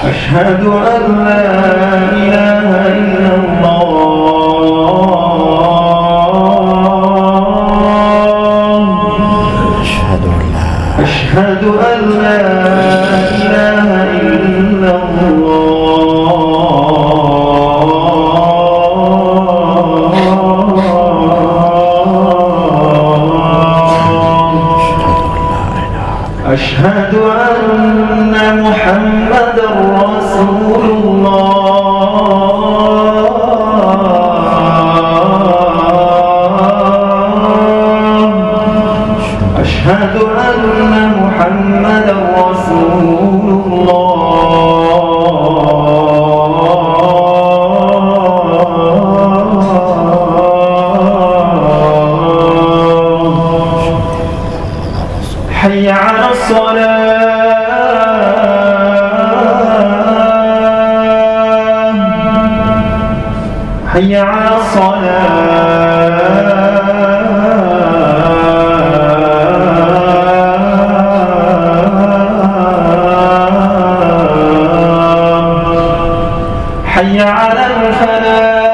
أشهد أن لا إله إلا الله أشهد أن لا إله إلا الله أشهد أن محمدا رسول الله أشهد أن محمدا رسول الله حي على الصلاة حي على الصلاة حي على الفلاح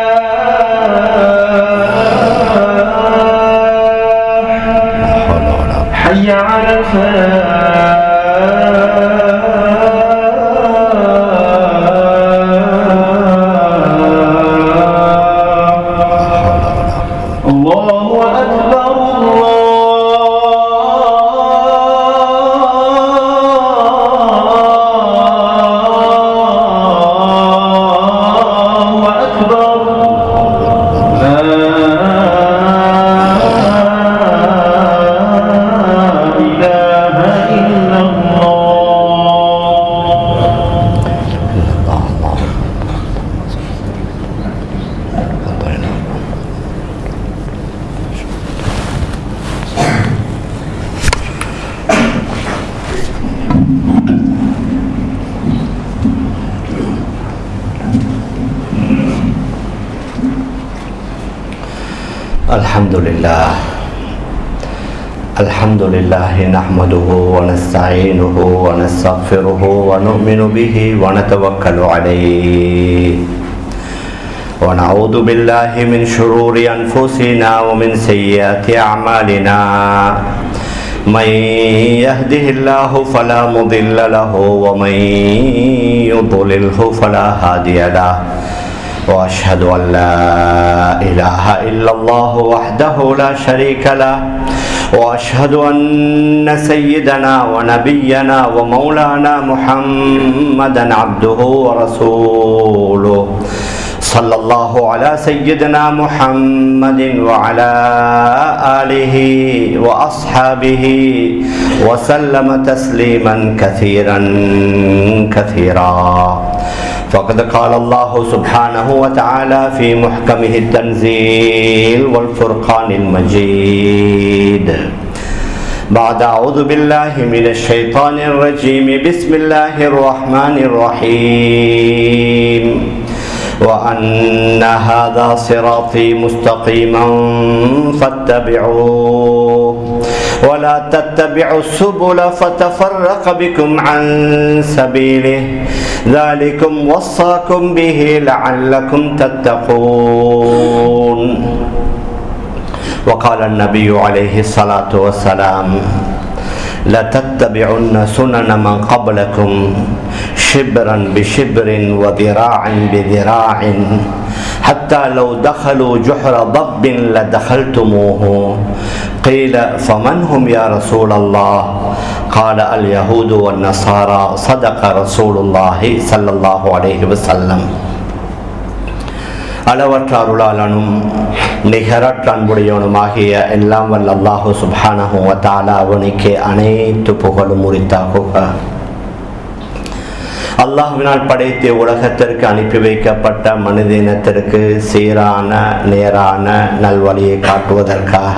حي على الفلاح الله أكبر الله أكبر لا إله إلا الله الحمد لله نحمده ونستعينه ونستغفره ونؤمن به ونتوكل عليه ونعوذ بالله من شرور أنفسنا ومن سيئات أعمالنا من يهده الله فلا مضل له ومن يضلله فلا هادي له وأشهد أن لا إله إلا الله وحده لا شريك له وأشهد أن سيدنا ونبينا ومولانا محمدا عبده ورسوله صلى الله على سيدنا محمد وعلى آله وأصحابه وسلم تسليما كثيرا كثيرا فقد قال الله سبحانه وتعالى في محكمه التنزيل والفرقان المجيد بعد أعوذ بالله من الشيطان الرجيم بسم الله الرحمن الرحيم وأن هذا صراطي مستقيما فاتبعوه ولا تتبعوا السبل فتفرق بكم عن سبيله ذلكم وصاكم به لعلكم تتقون وقال النبي عليه الصلاة والسلام لتتبعن سنن من قبلكم شبرا بشبر وذراعا بذراع حتى لو دخلوا جحر ضب لدخلتموه قيل فمن هم يا رسول الله قال اليهود والنصارى صدق رسول الله صلى الله عليه وسلم அளவற்ற அருளாளனும் நிகரற்ற அன்புடையவனுமாகிய எல்லாம் வல்ல அல்லாஹு சுப்ஹானஹு வ தஆலா அவனுக்கே அனைத்து புகழும் உரித்தாகுக. அல்லாஹ்வினால் படைத்த உலகத்திற்கு அனுப்பி வைக்கப்பட்ட மனித இனத்திற்கு சீரான நேரான நல்வழியை காட்டுவதற்காக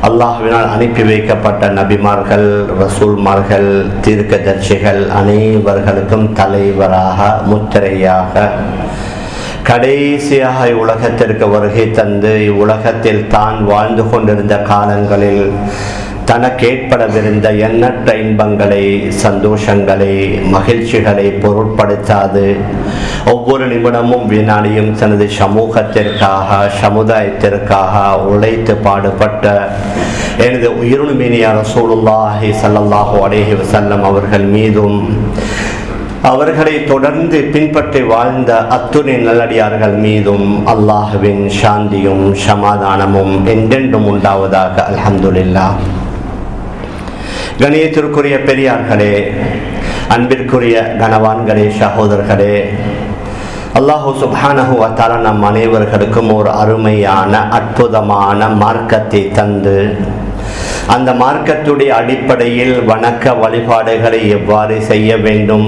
அல்லாஹ்வினால் அனுப்பி வைக்கப்பட்ட நபிமார்கள், ரசூல்மார்கள், தீர்க்கதரிசிகள் அனைவர்களுக்கும் தலைவராக, முத்திரையாக, கடைசியாக இவ்வுலகத்திற்கு வருகை தந்து இவ்வுலகத்தில் தான் வாழ்ந்து கொண்டிருந்த காலங்களில் தனக்கு ஏற்படவிருந்த எண்ணற்ற இன்பங்களை, சந்தோஷங்களை, மகிழ்ச்சிகளை பொருட்படுத்தாது ஒவ்வொரு நிமிடமும் வினாடியும் தனது சமூகத்திற்காக, சமுதாயத்திற்காக உழைத்து பாடுபட்ட எனது உயிருமினிய ரசூலுல்லாஹி ஸல்லல்லாஹு அலைஹி வஸல்லம் அவர்கள் மீதும் அவர்களை தொடர்ந்து பின்பற்றி வாழ்ந்த அத்துணை நல்லடியார்கள் மீதும் அல்லாஹ்வின் சாந்தியும் சமாதானமும் என்றென்றும் உண்டாவதாக. அல்ஹம்துலில்லாஹ். கணியத்திற்குரிய பெரியார்களே, அன்பிற்குரிய கனவான்களே, சகோதரர்களே, அல்லாஹு சுப்ஹானஹு வ தஆலா நம் அனைவர்களுக்கும் ஒரு அருமையான அற்புதமான மார்க்கத்தை தந்து அந்த மார்க்கத்துடைய அடிப்படையில் வணக்க வழிபாடுகளை எவ்வாறு செய்ய வேண்டும்,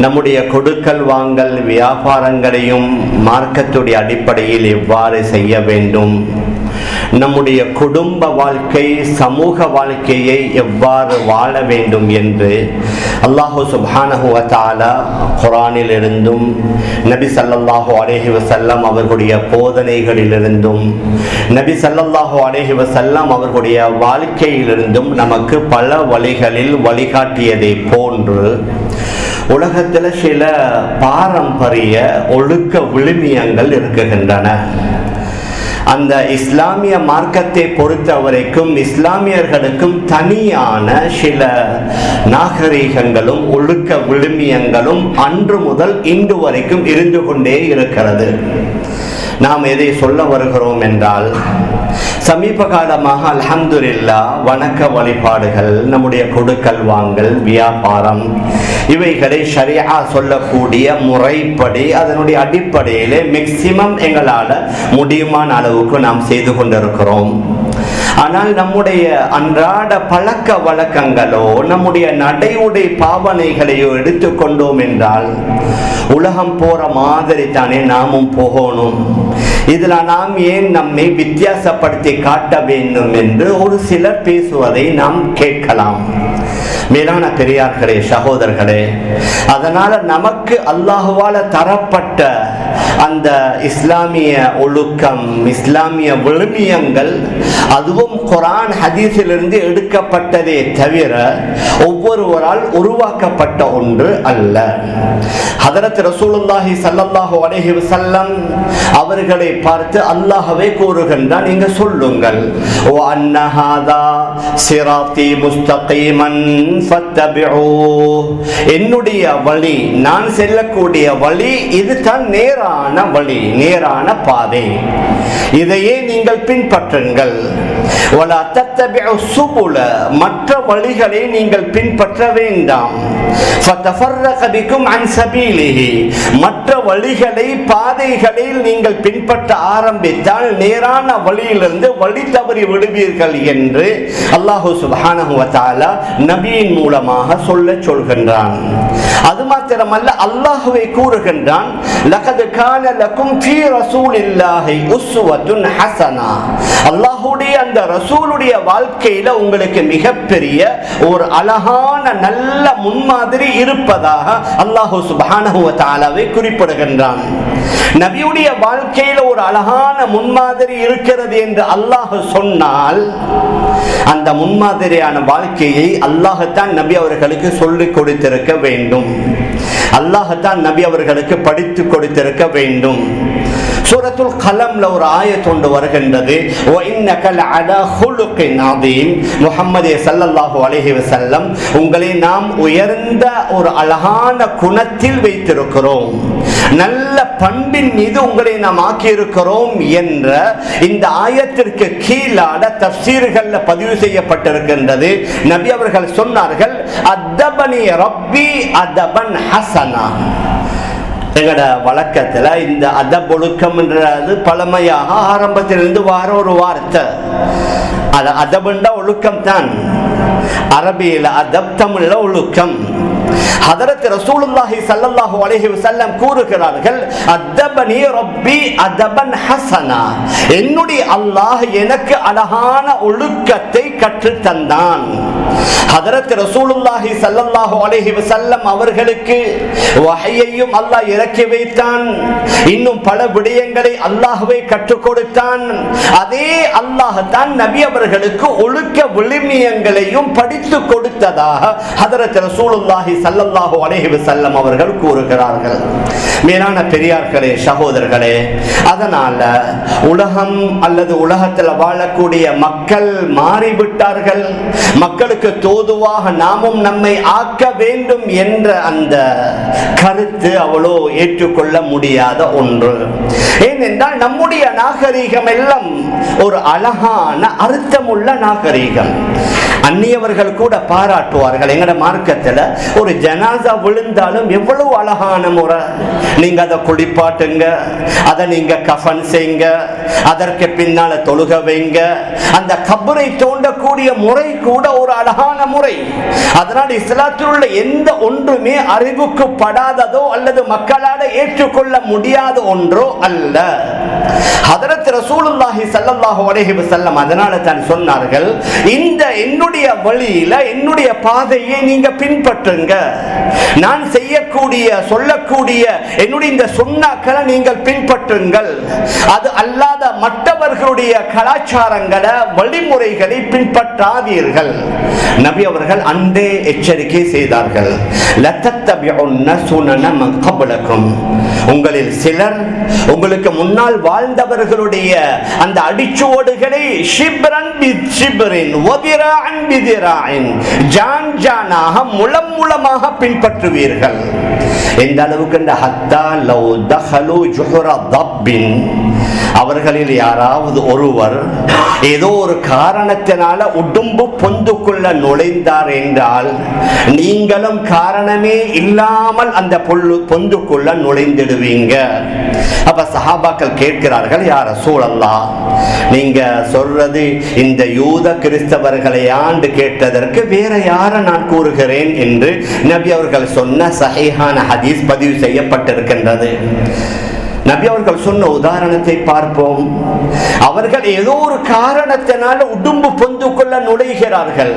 நம்முடைய கொடுக்கல் வாங்கல் வியாபாரங்களையும் மார்க்கத்துடைய அடிப்படையில் எவ்வாறு செய்ய வேண்டும், நம்முடைய குடும்ப வாழ்க்கை, சமூக வாழ்க்கையை எவ்வாறு வாழ வேண்டும் என்று அல்லாஹு சுப்ஹானஹு வ தஆலா குர்ஆனில் இருந்தும் நபி ஸல்லல்லாஹு அலைஹி வஸல்லம் அவர்களுடைய போதனைகளிலிருந்தும் நபி ஸல்லல்லாஹு அலைஹி வஸல்லம் அவர்களுடைய வாழ்க்கையிலிருந்தும் நமக்கு பல வழிகளில் வழிகாட்டியதை போன்று உலகத்தில் சில பாரம்பரிய ஒழுக்க விழுமியங்கள் இருக்குகின்றன. அந்த இஸ்லாமிய மார்க்கத்தை பொறுத்த வரைக்கும் இஸ்லாமியர்களுக்கும் தனியான சில நாகரீகங்களும் ஒழுக்க விழுமியங்களும் அன்று முதல் இன்று வரைக்கும் இருந்து கொண்டே இருக்கிறது. நாம் எதை சொல்ல வருகிறோம் என்றால், சமீப காலமாக அல்ஹம்துலில்லாஹ் வணக்க வழிபாடுகள், நம்முடைய கொடுக்கல் வாங்கல், வியாபாரம், இவைகளை ஷரியா சொல்லக்கூடிய முறைப்படி அதனுடைய அடிப்படையிலே மேக்சிமம் எங்களால் முடியுமான அளவுக்கு நாம் செய்து கொண்டிருக்கிறோம். ஆனால் நம்முடைய அன்றாட பழக்க வழக்கங்களோ நம்முடைய நடை உடை பாவனைகளையோ எடுத்துக்கொண்டோம் என்றால் உலகம் போற மாதிரி தானே நாமும் போகணும். இதுல நாம் ஏன் நம்மை வித்தியாசப்படுத்தி காட்ட வேண்டும் என்று ஒரு சிலர் பேசுவதை நாம் கேட்கலாம். மேலான பெரியார்களே, சகோதரர்களே, அதனால நமக்கு அல்லாஹுவால தரப்பட்ட அந்த இஸ்லாமிய ஒழுக்கம், இஸ்லாமிய விழுமியங்கள் அதுவும் குர்ஆன் ஹதீஸிலிருந்து எடுக்கப்பட்டதே தவிர ஒவ்வொருவரால் உருவாக்கப்பட்ட ஒன்று அல்ல. ஹதரத் ரசூலுல்லாஹி ஸல்லல்லாஹு அலைஹி வஸல்லம் அவர்களை பார்த்து அல்லாஹ்வே கூறுகின்றான், நீங்க சொல்லுங்கள், வ அன்ன ஹாதா சிராத்தி முஸ்தகீமன் ஃபத்தபிஊ, என்னுடைய வழி, நான் செல்லக்கூடிய வழி இதுதான் நேரான வழி, நேரான பாதை, இதையே நீங்கள் பின்பற்றுங்கள். வலா தத்தபிஉ சுபுல, மற்ற வழிகளை நீங்கள் பின்பற்ற வேண்டாம். ஃபதஃபர்ரக பிகும் அன் சபீலிஹி, மற்ற வழிகளை, பாதைகளை நீங்கள் பின்பற்ற ஆரம்பித்தால் நேரான வழியிலிருந்து வழி தவறி விடுவீர்கள் என்று அல்லாஹு சுப்ஹானஹு வ தஆலா நபியின் மூலமாக சொல்கின்றான். அது மாத்திரமல்ல, அல்லாஹ்வே கூறுகின்றான், லகத் கான லகும் ஃபீ ரசூலில்லாஹி உஸ்வத்துன் ஹஸனா, அல்லாஹ்வுடைய அந்த ரசூலுடைய வாழ்க்கையில உங்களுக்கு மிகப்பெரிய ஒரு அழகான நல்ல முன்மாதிரி இருப்பதாக அல்லாஹ் சுப்ஹானஹு வ தஆலாவை குறிப்பிடுகின்றான். நபியுடைய வாழ்க்கையில ஒரு அழகான முன்மாதிரி இருக்கிறது என்று அல்லாஹ் சொன்னால் அந்த முன்மாதிரியான வாழ்க்கையை அல்லாஹ்தான் நபி அவர்களுக்கு சொல்லிக் கொடுத்திருக்க வேண்டும். அல்லாஹ்தான் நபி அவர்களுக்கு படித்து கொடுத்திருக்க வேண்டும். சூரத்துல் கலம்ல ஒரு ஆயத் ஒன்று வருகின்றது, வ இன்னக லஅலா ஹுலுகின் அதீம், முஹம்மதே ஸல்லல்லாஹு அலைஹி வஸல்லம் உங்களை நாம் உயர்ந்த ஒரு அழகான குணத்தில் வைத்திருக்கிறோம், நல்ல பண்பின் மீது உங்களை நாம் ஆக்கியிருக்கிறோம் என்ற இந்த ஆயத்திற்கு கீழான தஃப்சீர்கள்ல பதிவு செய்யப்பட்டிருக்கின்றது. நபி அவர்கள் சொன்னார்கள், அத்தபனி ரப்பி அதபன் ஹசனா. எங்களோட வழக்கத்துல இந்த அதபொழுக்கம்ன்றது பழமையாக ஆரம்பத்திலிருந்து வார ஒரு வார்த்தை. அதபண்டா ஒழுக்கம் தான். அரபியில அதப், தமிழ்ல ஒழுக்கம். ஹதரத் ரசூலுல்லாஹி ஸல்லல்லாஹு அலைஹி வஸல்லம் கூறுகிறார்கள், அத்தபனி ரப்பி அதபன் ஹஸனா, என்னுடைய அல்லாஹ் எனக்கு அழகான ஒழுக்கத்தை கற்றுத் தந்தான். ஹதரத் ரசூலுல்லாஹி ஸல்லல்லாஹு அலைஹி வஸல்லம் அவர்களுக்கு வஹய்யையும் அல்லாஹ் இறக்கி வைத்தான். இன்னும் பல விடயங்களை அல்லாஹ்வே கற்றுக் கொடுத்தான். அதே அல்லாஹ் தான் நபி அவர்களுக்கு ஒழுக்க விழுமியங்களையும் படித்து கொடுத்ததாக ஹதரத் ரசூலுல்லாஹி ஸல்லல்லாஹு அலைஹி வஸல்லம் அவர்கள் கூறுகிறார்கள். மேலான பெரியார்களே, சகோதரர்களே, அதனால உலகம் அல்லது உலகத்தில் வாழக்கூடிய மக்கள் மாறிவிட்டார்கள். மக்களுக்கு தோதுவாக நாமும் நம்மை ஆக்க வேண்டும் என்ற அந்த கருத்து அவ்வளோ ஏற்றுக்கொள்ள முடியாத ஒன்று. ஏனென்றால் நம்முடைய நாகரீகம் எல்லாம் ஒரு அழகான அர்த்தமுள்ள நாகரீகம். அந்நியவர்கள் கூட பாராட்டுவார்கள். எங்கட மார்க்கத்தில் ஒரு ஜனாசா விழுந்தாலும் எவ்வளவு அழகான முறை, நீங்க அதை குளிப்பாட்டுங்க, அதை நீங்க கஃபன் செய்யுங்க, அதற்கு பின்னால தொழுக வைங்க. அந்த கபரை தோண்டக்கூடிய முறை கூட ஒரு அழகான முறை. அதனால் இஸ்லாத்தில் உள்ள எந்த ஒன்றுமே அறிவுக்கு படாததோ அல்லது மக்களால் ஏற்றுக்கொள்ள முடியாத ஒன்றோ அல்ல. ஹதரத் ரசூலுல்லாஹி ஸல்லல்லாஹு அலைஹி வஸல்லம் அதனால தான் சொன்னார்கள், இந்த என்னுடைய வழியில என்னுடைய பாதையை நீங்க பின்பற்றுங்க. நான் செய்யக்கூடிய சொல்லக்கூடிய என்னுடைய இந்த சுன்னாக்களை நீங்கள் பின்பற்றுங்கள். அது அல்லாத மற்றவர்களுடைய கலாச்சாரங்களை வழிமுறைகளை பின்பற்றாதீர்கள். நபி அவர்கள் அன்றே எச்சரிக்கை செய்தார்கள், லதத்தபிஉன்ன சுனன மன் கப்லக்கும், உங்களில் சிலர் உங்களுக்கு முன்னால் வாழ்ந்தவர்களுடைய அந்த அடிச்சுவடுகளை ஷிப்ரன் பிஷிப்ரின் வதிராஅன் பிதிராஇன், ஜான் ஜானாக முலம் முலமாக பின்பற்றுவீர்கள். எந்த அளவுக்கு ஹத்தா லவ் தஹலு ஜுஹர தப்பின், அவர்களில் யாராவது ஒருவர் ஏதோ ஒரு காரணத்தினால உடும்பு பொந்துக்குள்ள நுழைந்தார் என்றால் நீங்களும் காரணமே இல்லாமல் அந்த பொந்துக்குள்ள நுழைந்திடுவீங்க. அப்ப சஹாபாக்கள் கேட்கிறார்கள், யா ரசூலல்லாஹ், நீங்க சொல்றது இந்த யூத கிறிஸ்தவர்களை ஆண்டு கேட்டதற்கு வேற யாரை நான் கூறுகிறேன் என்று நபி அவர்கள் சொன்ன சஹீஹான ஹதீஸ் பதிவு செய்யப்பட்டிருக்கின்றது. நபி அவர்கள் சொன்ன உதாரணத்தை பார்ப்போம். அவர்கள் ஏதோ ஒரு காரணத்தினால உடும்பு பொந்துக்குள்ள நுழைகிறார்கள்.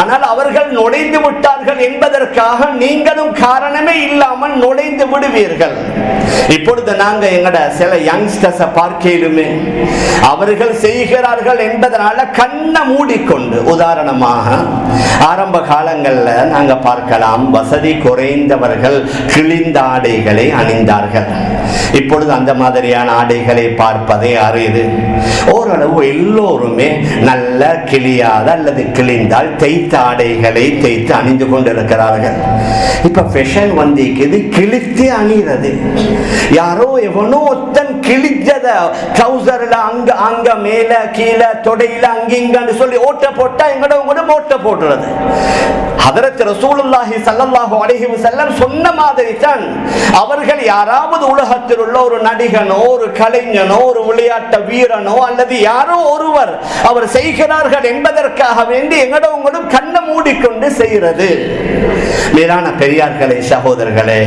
ஆனால் அவர்கள் நுழைந்து விட்டார்கள் என்பதற்காக நீங்களும் காரணமே இல்லாமல் நுழைந்து விடுவீர்கள். இப்பொழுது நாங்க எங்கட சில யங்ஸ்டர்ஸை பார்க்கலுமே, அவர்கள் செய்கிறார்கள் என்பதனால கண்ணை மூடிக்கொண்டு, உதாரணமாக ஆரம்ப காலங்களில் நாங்க பார்க்கலாம், வசதி குறைந்தவர்கள் கிழிந்த ஆடைகளை அணிந்தார்கள். இப்பொழுது அந்த மாதிரியான ஆடைகளை பார்ப்பதே அரிது. ஓரளவு எல்லோருமே நல்ல கிழியாத அல்லது கிழிந்தால் தைத்த ஆடைகளை தைத்து அணிந்து கொண்டிருக்கிறார்கள். இப்ப ஃபேஷன் வந்திக்குது கிழித்து அணிகிறது. யாரோ எவனோ ஒருத்தன் கிழிச்சத ட்ரௌசர்ல அங்க மேல கீழே தொடையில அங்கிங்கன்னு சொல்லி ஓட்ட போட்டா எங்கட ஓட்ட போடுறது. ஹதரத் ரசூலுல்லாஹி ஸல்லல்லாஹு அலைஹி வஸல்லம் சொன்ன மாதிரி தான் அவர்கள் யாராவது உலகத்தில் உள்ள ஒரு நடிகனோ ஒரு கலைஞனோ ஒரு விளையாட்டு வீரனோ அல்லது யாரோ ஒருவர் அவர் செய்கிறார்கள் என்பதற்காக வேண்டி எங்கட உங்களும் கண்ணை மூடிக்கொண்டு செய்கிறது. மேலான பெரியார்களே, சகோதரர்களே,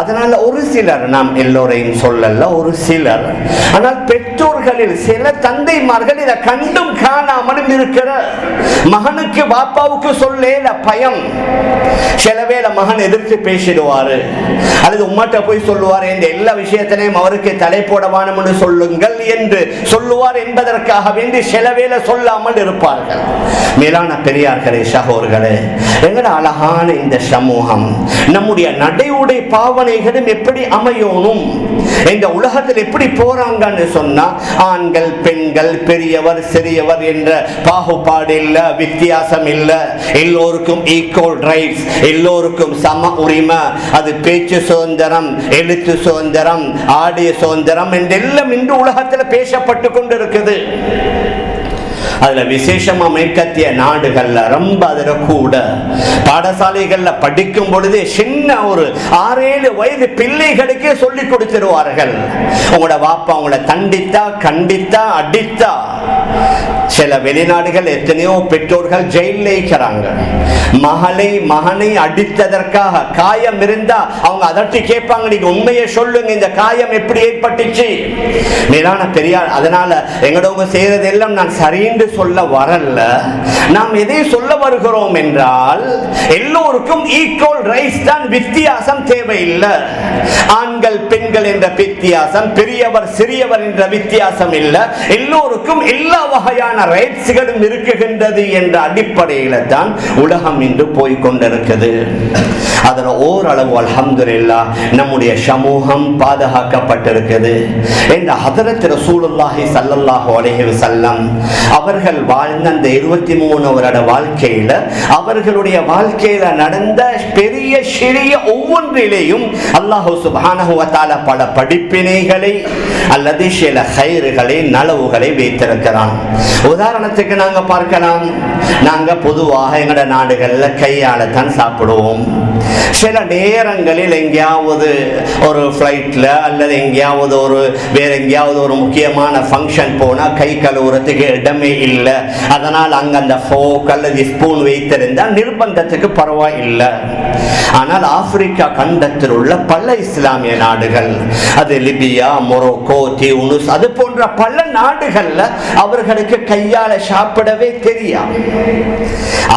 அதனால ஒரு சிலர், நாம் எல்லோரையும் சொல்லல, ஒரு சிலர், ஆனால் பெற்றோர்களில் சில தந்தைமார்கள் இதை கண்டும் காணாமலும் இருக்கிற மகனுக்கு பாப்பாவுக்கு சொல்ல பயம். சில வேளை மகன் எதிர்த்து பேசிடுவாரு அல்லது உம்மாட்ட போய் சொல்லுவார், இந்த எல்லா விஷயத்திலையும் அவருக்கு தலை போடவானு சொல்லுங்கள் என்று சொல்லுவார் என்பதற்காக வேண்டி சில வேளை சொல்லாமல் இருப்பார்கள். மேலான பெரியார்களே, சகோதரர்களே, எங்கட அழகான இந்த சமூகம் நம்முடைய நடை உடை பாவனைகளும் எப்படி அமையணும், இந்த உலகத்தில் எப்படி போறாங்கன்னு சொன்னா, ஆண்கள் பெண்கள் பெரியவர் சிறியவர் என்ற பாகுபாடு இல்ல, வித்தியாசம் இல்ல, எல்லோருக்கும் ஈக்குவல் ரைட்ஸ், எல்லோருக்கும் சம உரிமை. அது பேச்சு சுதந்திரம், எழுத்து சுதந்திரம், ஆடிய சுதந்திரம் என்றெல்லாம் இன்று உலகத்தில் பேசப்பட்டு கொண்டிருக்குது. அதுல விசேஷமா மேற்கத்திய நாடுகள்ல ரொம்ப அதுல கூட பாடசாலைகள்ல படிக்கும் பொழுது சின்ன ஒரு 6-7 வயது பிள்ளைகளுக்கே சொல்லி கொடுத்துருவார்கள், உங்களோட வாப்பா உங்களை தண்டித்தா கண்டித்தா அடித்தா சில வெளிநாடுகள் எத்தனையோ பெற்றோர்கள் ஜெயிலில் இருக்கிறாங்க. மகனை அடித்ததற்காக காயம் இருந்தா அவங்க அதட்டி கேட்பாங்க, நீங்க உண்மையை சொல்லுங்க, இந்த காயம் எப்படி ஏற்பட்டுச்சு? மேலான பெரியார், அதனால எங்களோட செய்யறது எல்லாம் நான் சரின்னு சொல்ல வரல. நாம் எதை சொல்ல வருகிறோம் என்றால், எல்லோருக்கும் ஈக்குவல் ரைட்ஸ் தான், வித்தியாசம் தேவையில்லை. ஆண்கள் பெண்கள் என்ற வித்தியாசம், பெரியவர் சிறியவர் என்ற வித்தியாசம் இல்லை. எல்லோருக்கும் எல்லா வகையான ரைட்ஸ்களும் இருக்குகின்றது என்ற அடிப்படையில் தான் உலகம் இன்று போய்கொண்டிருக்கிறது. அதில் ஓரளவு அல்ஹம்துலில்லாஹ் நம்முடைய சமூகம் பாதுகாக்கப்பட்டிருக்கிறது. இந்த ஹதரத் ரசூலுல்லாஹி ஸல்லல்லாஹு அலைஹி வஸல்லம் அவர்கள் வாழ்ந்த அந்த 23 வருட வாழ்க்கையில, அவர்களுடைய வாழ்க்கையில நடந்த பெரிய சிறிய ஒவ்வொன்றிலேயும் அல்லாஹ் சுப்ஹானஹு வ தஆலா பல படிப்பினைகளை அல்லது சில கைறுகளை நலவுகளை வைத்திருக்கிறான். உதாரணத்துக்கு நாங்க பார்க்கலாம், நாங்க பொதுவாக எங்கட நாடுகள்ல கையால தான் சாப்பிடுவோம். சில நேரங்களில் எங்கேயாவது ஒரு ஃப்ளைட்ல அல்லது எங்கேயாவது வேற எங்கேயாவது ஒரு முக்கியமான ஃபங்க்ஷன் போனா கை கழுவுறதுக்கு இடமே இல்லை. அதனால் அங்க அந்த ஃபோக் அல்லது ஸ்பூன் வைத்திருந்தால் நிர்பந்தத்துக்கு பரவாயில்லை. ஆனால் ஆப்பிரிக்கா கண்டத்தில் உள்ள பல இஸ்லாமிய நாடுகள், அது லிபியா, மொரோக்கோ, தியூனிஸ், அது போன்ற பல நாடுகள்ல அவர்களுக்கு கையால சாப்பிடவே தெரியும்.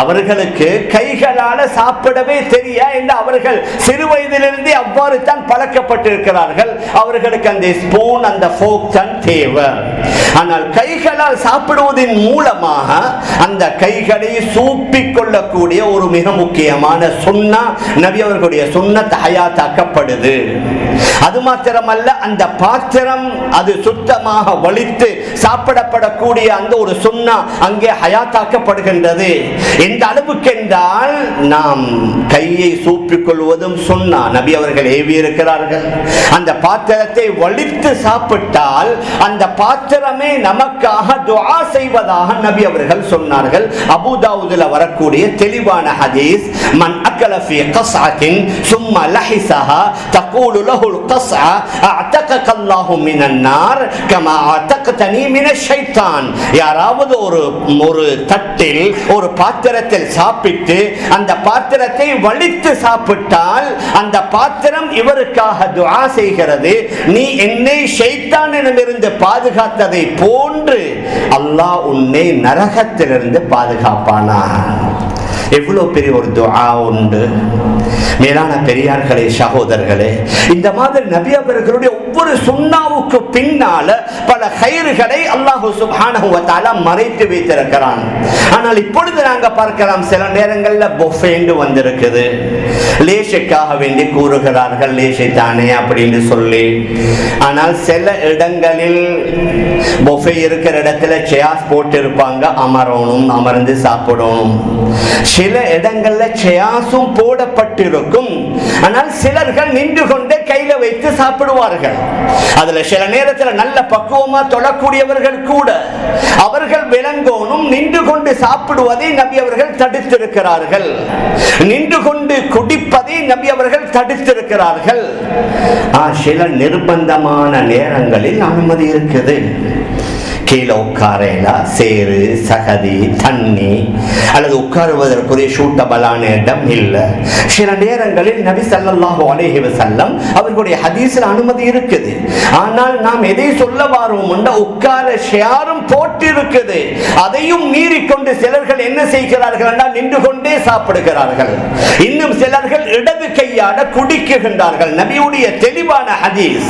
அவர்களுக்கு கைகளால சாப்பிடவே தெரியா என்று அவர்கள் சிறு வயதிலிருந்தே அவ்வாறு தான் பழக்கப்பட்டிருக்கிறார்கள். அவர்களுக்கு அந்த ஸ்பூன் அந்த ஃபோக் தான் தேவை. ஆனால் கைகளால் சாப்பிடுவதன் மூலமாக அந்த கைகளை சூப்பிக் கொள்ளக்கூடிய ஒரு மிக முக்கியமான சுன்னா, நபி அவர்களுடைய சுன்னத் ஹயாத்தாக்கப்படுது. அது மாத்திரமல்ல, அந்த பாத்திரம் அது சுத்தமாக வலித்து சாப்பிடப்படக்கூடிய அந்த ஒரு சுன்னா அங்கே ஹயாத்தாக்கப்படுகின்றது. எந்த அளவுக்கு என்றால், நாம் கையை சூப்பிக் கொள்வதும் சுன்னா, நபி அவர்கள் ஏவி இருக்கிறார்கள். அந்த பாத்திரத்தை வலித்து சாப்பிட்டால் அந்த பாத்திரமே நமக்காக துஆ செய்வதாக நபி அவர்கள் சொன்னார்கள். அபூதாவுதுல வரக்கூடிய தெளிவான ஹதீஸ், மன் அக்கல ஃபீ கஸ்அத்தின் ثم لحسها تقول له القصعة اعتقك الله من النار كما اعتقتني من الشيطان. யாராவது ஒரு தட்டில் ஒரு பாத்திரத்தில் சாப்பிட்டு அந்த பாத்திரத்தை வலித்து சாப்பிட்டால் அந்த பாத்திரம் இவருக்காக துஆ செய்கிறது, நீ என்னை ஷைத்தானிடமிருந்து பாதுகாத்ததை போன்று அல்லாஹ் உன்னை நரகத்திலிருந்து பாதுகாப்பானா. எவ்வளவு பெரிய ஒரு துஆ உண்டு. மேலான பெரியார்களே, சகோதரர்களே, இந்த மாதிரி நபி அவர்களுடைய ஒவ்வொரு சுன்னாவுக்கு பின்னால பல கைறுகளை அல்லாஹ் சுப்ஹானஹு வ தஆலா மறைத்து வைத்திருக்கிறான். ஆனால் இப்பொழுது நாங்க பார்க்கலாம், சில நேரங்கள்ல பொஃபேண்டு வந்திருக்குது. லேஷைக்காக வேண்டி கூறுகிறார்கள், லேஷை தானே அப்படின்னு சொல்லி. ஆனால் சில இடங்களில் பொஃபே இருக்கிற இடத்துல சேர்ஸ் போட்டு இருப்பாங்க, அமரணும், அமர்ந்து சாப்பிடணும். சில இடங்கள்ல சேர்ஸும் போடப்பட்டிருக்கும், ஆனால் சிலர்கள் நின்று கொண்டே கையில வைத்து சாப்பிடுவார்கள். அதுல சில நேரத்தில் நல்ல பக்குவமா தொழக்கூடியவர்கள் கூட அவர்கள் விளங்கோனும் நின்று கொண்டு சாப்பிடுவதை நபி அவர்கள் தடுத்திருக்கிறார்கள். நின்று கொண்டு குடிப்பதை நபி அவர்கள் தடுத்திருக்கிறார்கள். சில நிர்பந்தமான நேரங்களில் அனுமதி இருக்குது. கீழே உட்காரலா, சேரு, சகதி, தண்ணி அல்லது உட்காருவதற்குரிய சூட்டபலான இடம் இல்லை. சில நேரங்களில் நபி ஸல்லல்லாஹு அலைஹி வஸல்லம் அவர்களுடைய ஹதீஸில் அனுமதி இருக்குது. ஆனால் நாம் எதை சொல்ல வாரோம் என்ற உட்கார ஷேரும் போட்டு இருக்குது. அதையும் மீறிக்கொண்டு சிலர்கள் என்ன செய்கிறார்கள் என்றால் நின்று கொண்டே சாப்பிடுகிறார்கள். இன்னும் சிலர்கள் இடது கையால குடிக்குகின்றார்கள். நபியுடைய தெளிவான ஹதீஸ்,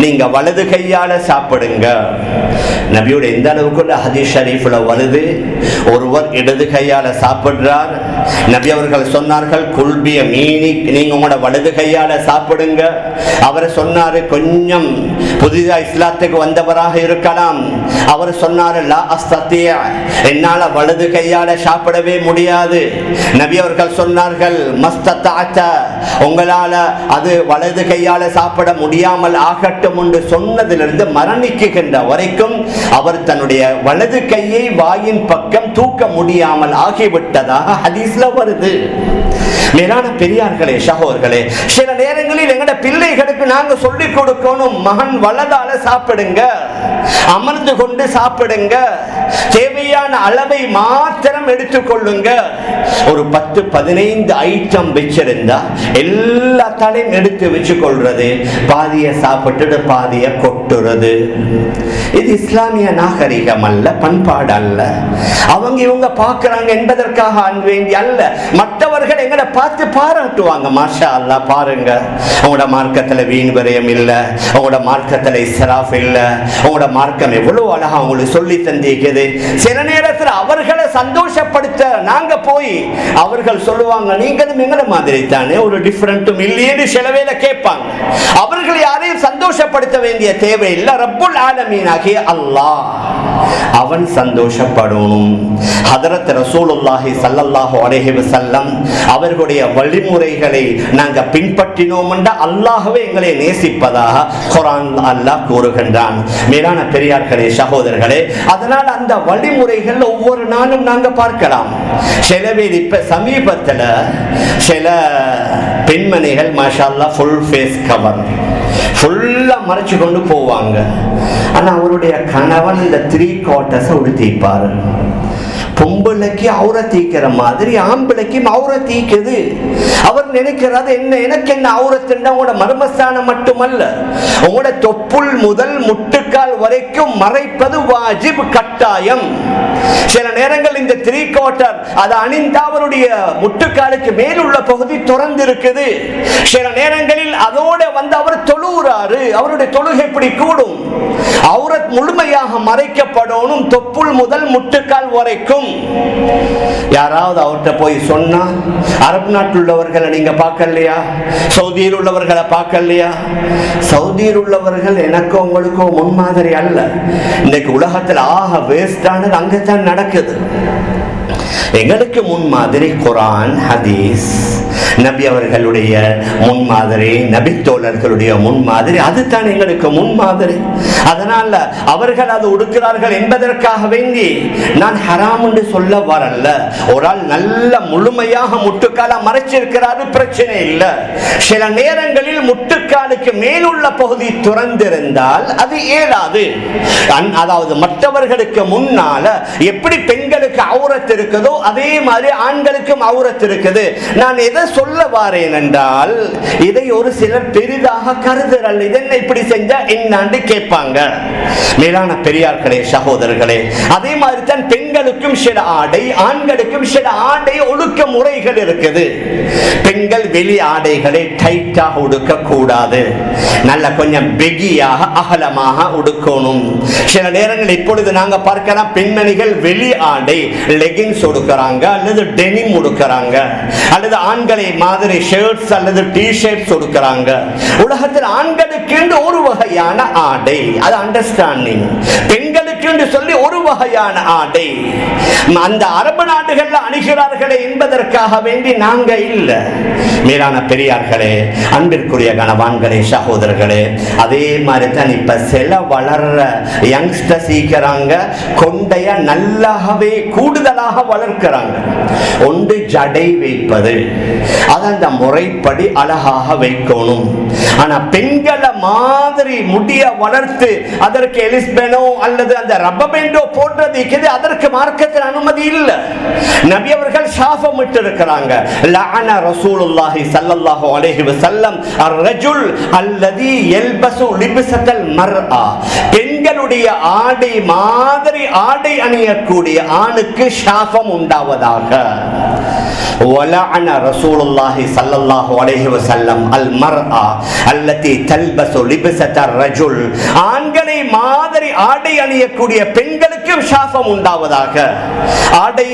நீங்க வலது கையால சாப்பிடுங்க. நபியுடைய எந்த அளவுக்கு ஹதீஸ் ஷரீஃப்ல வருது, ஒருவர் இடது கையால சாப்பிடுறார். நபி அவர்கள் சொன்னார்கள், குல்பிய மீனி, நீங்க உங்களோட வலது கையால சாப்பிடுங்க. அவர் சொன்னாரு, கொஞ்சம் புதிதா இஸ்லாத்துக்கு வந்தவராக இருக்கலாம். அவர் சொன்னாரு, லா அஸ்தத்திய, என்னால வலது கையால சாப்பிடவே முடியாது. நபி அவர்கள் சொன்னார்கள், மஸ்தத்தாத்த, உங்களால அது வலது கையால சாப்பிட முடியாமல் ஆகட்டும் என்று சொன்னதிலிருந்து மரணிக்குகின்ற வரைக்கும் அவர் தன்னுடைய வலது கையை வாயின் பக்கம் தூக்க முடியாமல் ஆகிவிட்டதாக ஹதீஸ்ல வருது. மேலான பெரியார்களே, சகோதரர்களே, சில நேரங்களில் எங்கட பிள்ளைகளுக்கு நாங்க சொல்லிக் கொடுக்கணும், மகன் வலதால சாப்பிடுங்க, அமர்ந்து கொண்டு சாப்பிடுங்க. தேவையான அளவை மாத்திரம் எடுத்துக்கொள்ளுங்க. ஒரு 10-15 ஐட்டம் வச்சிருந்தா எல்லாத்தையும் எடுத்து வச்சு கொள்றது, பாதிய சாப்பிட்டு பாதிய கொட்டுறது. இது இஸ்லாமிய நாகரிகம் அல்ல, பண்பாடு அல்ல. அவங்க இவங்க பார்க்கிறாங்க என்பதற்காக வேண்டி அல்ல. மற்றவர்கள் எங்களை பார்த்து பாராட்டுவாங்க, மாஷா அல்லாஹ் பாருங்க, உங்களோட மார்க்கத்துல வீண் விரயம் இல்ல, உங்களோட மார்க்கத்துல இஸ்ராஃப் இல்ல, உங்களோட மார்க்கம் எவ்வளவு அழகா உங்களுக்கு சொல்லி தந்திருக்குது. சில நேரத்தில் அவர்களை சந்தோஷப்படுத்த நாங்க போய் அவர்கள் சொல்லுவாங்க, நீங்களும் எங்களை மாதிரி தானே, ஒரு டிஃபரெண்ட்டும் இல்லையேன்னு சில வேளை கேட்பாங்க. அவர்கள் யாரையும் சந்தோஷப்படுத்த வேண்டிய தேவை இல்லை. ரப்புல் ஆலமீன் ஆகிய அல்லாஹ் அவன் சந்தோஷப்படணும். ஹதரத் ரசூலுல்லாஹி ஸல்லல்லாஹு அலைஹி வஸல்லம் அவர்களுடைய வழிமுறைகளை நாங்க பின்பற்றினோம் என்றால் அல்லாஹ்வே எங்களை நேசிப்பதாக குர்ஆன் அல்லாஹ் கூறுகின்றான். மேலான பெரியார்களே, சகோதரர்களே, அதனால் அந்த வழிமுறைகள் ஒவ்வொரு நாளும் நாங்க பார்க்கலாம். சில பேர் இப்ப சமீபத்தில் சில பெண்மணிகள் மாஷா அல்லாஹ் ஃபுல் ஃபேஸ் கவர் ஃபுல்லா மறைச்சு கொண்டு போவாங்க. ஆனா அவருடைய கணவன் இந்த 3 quarters உடுத்திப்பாரு. பொம்பளைக்கு அவுர தீக்கிற மாதிரி ஆம்பளைக்கு அவுர தீக்குது. அவர் நினைக்கிறது என்ன, எனக்கு என்ன அவுரத்துன்னா உங்களோட மர்மஸ்தானம் மட்டுமல்ல, உங்களோட தொப்புள் முதல் முட்டுக்கால் வரைக்கும் மறைப்பது வாஜிப், கட்டாயம். சில நேரங்கள் இந்த 3 quarter அதை அணிந்த அவருடைய முட்டுக்காலுக்கு மேலுள்ள பகுதி திறந்து இருக்குது. சில நேரங்களில் அதோட அவர் தொழுகிறாரு, அவருடைய தொழுகை எப்படி கூடும்? அவுரத் முழுமையாக மறைக்கப்படணும், தொப்புள் முதல் முட்டுக்கால் வரைக்கும். யாராவது அவர்கிட்ட போய் சொன்னா, அரபு நாட்டில் உள்ளவர்களை நீங்க பார்க்கலையா, சவுதியில் உள்ளவர்களை பார்க்கலையா? சவுதியில் உள்ளவர்கள் எனக்கோ உங்களுக்கோ முன்மாதிரி அல்ல. இன்னைக்கு உலகத்தில் ஆக வேஸ்டானது அங்கத்தான் நடக்குது. எங்களுக்கு முன்மாதிரி குர்ஆன், ஹதீஸ், நபி அவர்களுடைய முன்மாதிரி, நபி தோழர்களுடைய முன்மாதிரி, அதுதான் எங்களுக்கு முன்மாதிரி. அதனால அவர்கள் அது உடுக்கிறார்கள் என்பதற்காக வேண்டி நான் ஹராம் என்று சொல்ல வரல. ஒரு ஆள் நல்ல முழுமையாக முட்டுக்கால மறைச்சிருக்கிறாரு, பிரச்சனை இல்லை. சில நேரங்களில் முட்டுக்காலுக்கு மேலுள்ள பகுதி துறந்திருந்தால் அது ஏலாது. அதாவது மற்றவர்களுக்கு முன்னால எப்படி பெண்களுக்கு அவுரத் இருக்குதோ அதே மாதிரி ஆண்களுக்கும் அவுரத் இருக்குது. நான் எதை சொல்ல வாரேன் என்றால், இதை ஒரு சிலர் பெரிதாக கருதுறல், இதென்ன இப்படி செஞ்சா என்னான்னு கேட்பாங்க. மேலான பெரியார்களே, சகோதரர்களே, அதே மாதிரி தான் பெண்களுக்கும் சில ஆடை, ஆண்களுக்கும் சில ஆடை ஒழுக்க முறைகள் இருக்குது. பெண்கள் வெளி ஆடைகளை டைட்டாக உடுக்க கூடாது, நல்ல கொஞ்சம் பெகியாக அகலமாக உடுக்கணும். சில நேரங்கள் இப்பொழுது நாங்க பார்க்கலாம், பெண்மணிகள் வெளி ஆடை லெகின்ஸ் உடுக்கிறாங்க, அல்லது டெனிம் உடுக்கிறாங்க, அல்லது ஆண்களை மாதிரி ஷர்ட்ஸ் அல்லது டி-ஷர்ட்ஸ் உடுக்கிறாங்க. உலகத்தில் ஆண்களுக்கு ஒரு வகையான ஆடை, அது அண்டர்ஸ்டாண்டிங். பெண்களுக்கு சொல்லி ஒரு வகையான ஆடை அந்த அரபு நாடுகள்ல அணிகிறார்களே என்பதற்காக வேண்டி நாங்க இல்ல. மேலான பெரியார்களே, அன்பிற்குரிய கணவான்களே, சகோதரர்களே, அதே மாதிரி தான் இப்ப சில வளர்ற யங்ஸ்டர் சீக்கிறாங்க, கொண்டைய நல்லாகவே கூடுதலாக வளர்க்கிறாங்க. ஒன்று ஜடை வைப்பது, அது அந்த முறைப்படி அழகாக வைக்கணும். ஆனா பெண்களை மாதிரி முடிய வளர்த்து அதற்கு எலிஸ்பெனோ அல்லது அந்த ரப்பபெண்டோ போடுறது, அதற்கு மார்க்கத்தில் அனுமதி இல்லை. நபி அவர்கள் சாபம் விட்டு இருக்கிறாங்க. லஅன ரசூலுல்லாஹி ஸல்லல்லாஹு அலைஹி வஸல்லம் அர்-ரஜுல் அல்லதி யல்பசு லிப்ஸத்தல் மர்ஆ, பெண்களுடைய ஆடை மாதிரி ஆடை அணியக்கூடிய ஆணுக்கு சாபம் உண்டாவதாக. وَلَعَنَ رَسُولُ اللَّهِ صَلَّى اللَّهُ عَلَيْهِ وَسَلَّمَ الْمَرْأَةَ الَّتِي تَلْبَسُ لِبْسَةَ الرَّجُلِ, ஆண்களை மாதிரி ஆடை அணியக்கூடிய பெண்களுக்கு சாபம் உண்டாவதாக. ஆடை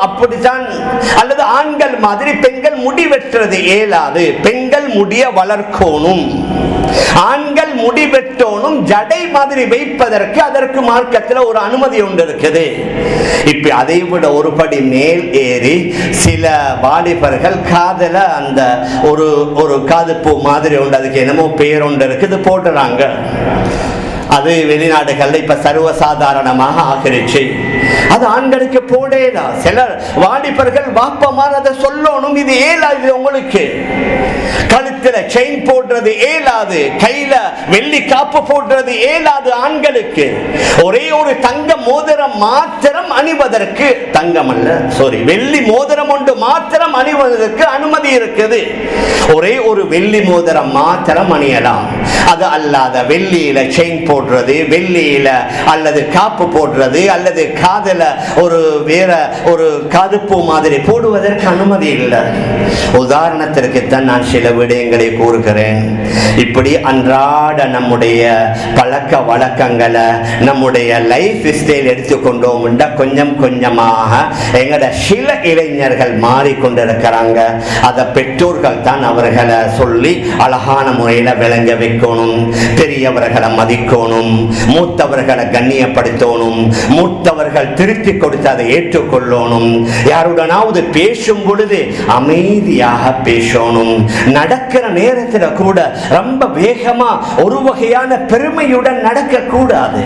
அப்படித்தான், அல்லது ஆண்கள் மாதிரி பெண்கள் முடி வெட்டுறது ஏலாது. பெண்கள் முடிய வளர்க்கணும், ஆண்கள் முடி வெட்டணும். ஜடை மாதிரி வைப்பதற்கு அதற்கு மார்க்கத்தில் ஒரு அனுமதி ஒன்று இருக்குது. இப்ப அதை விட ஒரு படி மேல் ஏறி சில வாலிபர்கள் காதல அந்த ஒரு காது பூ மாதிரி உண்டு, அதுக்கு என்னமோ பேர் ஒன்று இருக்குது, போடுறாங்க. அது வெளிநாடுகள்ல இப்ப சர்வசாதாரணமாக ஆகிருச்சு. அது ஆண்களுக்கு போடலாம். சிலர் வாலிபர்கள் வாப்பமார் அதை சொல்லணும், இது ஏலா, இது உங்களுக்கு கழுத்துல செயின் போடுறது ஏலாது, கையில வெள்ளி காப்பு போடுறது ஏலாது. ஆண்களுக்கு ஒரே ஒரு தங்க மோதிரம் மாத்திரம் அணிவதற்கு, தங்கம் அல்ல சாரி வெள்ளி மோதிரம் ஒன்று மாத்திரம் அணிவதற்கு அனுமதி இருக்குது. ஒரே ஒரு வெள்ளி மோதிரம் மாத்திரம் அணியலாம். அது அல்லாத வெள்ளியில செயின் போடுறது, வெள்ளியில அல்லது காப்பு போடுறது, அல்லது காதல ஒரு வேற ஒரு கருப்பு மாதிரி போடுவதற்கு அனுமதி இல்லை. உதாரணத்திற்கு தான் நான் சில விடயங்களை கூறுகிறேன். இப்படி அன்றாட நம்முடைய பழக்க வழக்கங்களை, நம்முடைய லைஃப் ஸ்டைல் எடுத்துக்கொண்டோம். கொஞ்சம் கொஞ்சமாக எங்கட சில இளைஞர்கள் மாறிக்கொண்டிருக்கிறாங்க. அதை பெற்றோர்கள் தான் அவர்களை சொல்லி அழகான முறையில விளங்க வைக்கணும். பெரியவர்களை மதிக்கணும், மூத்தவர்களை கண்ணியப்படுத்தணும், மூத்தவர்கள் திருத்தி கொடுத்து அதை ஏற்றுக்கொள்ளணும். யாருடனாவது பேசும் பொழுது அமைதியாக பேசணும். நடக்கிற நேரத்தில் கூட ரொம்ப வேகமா ஒரு வகையான பெருமையுடன் நடக்க கூடாது.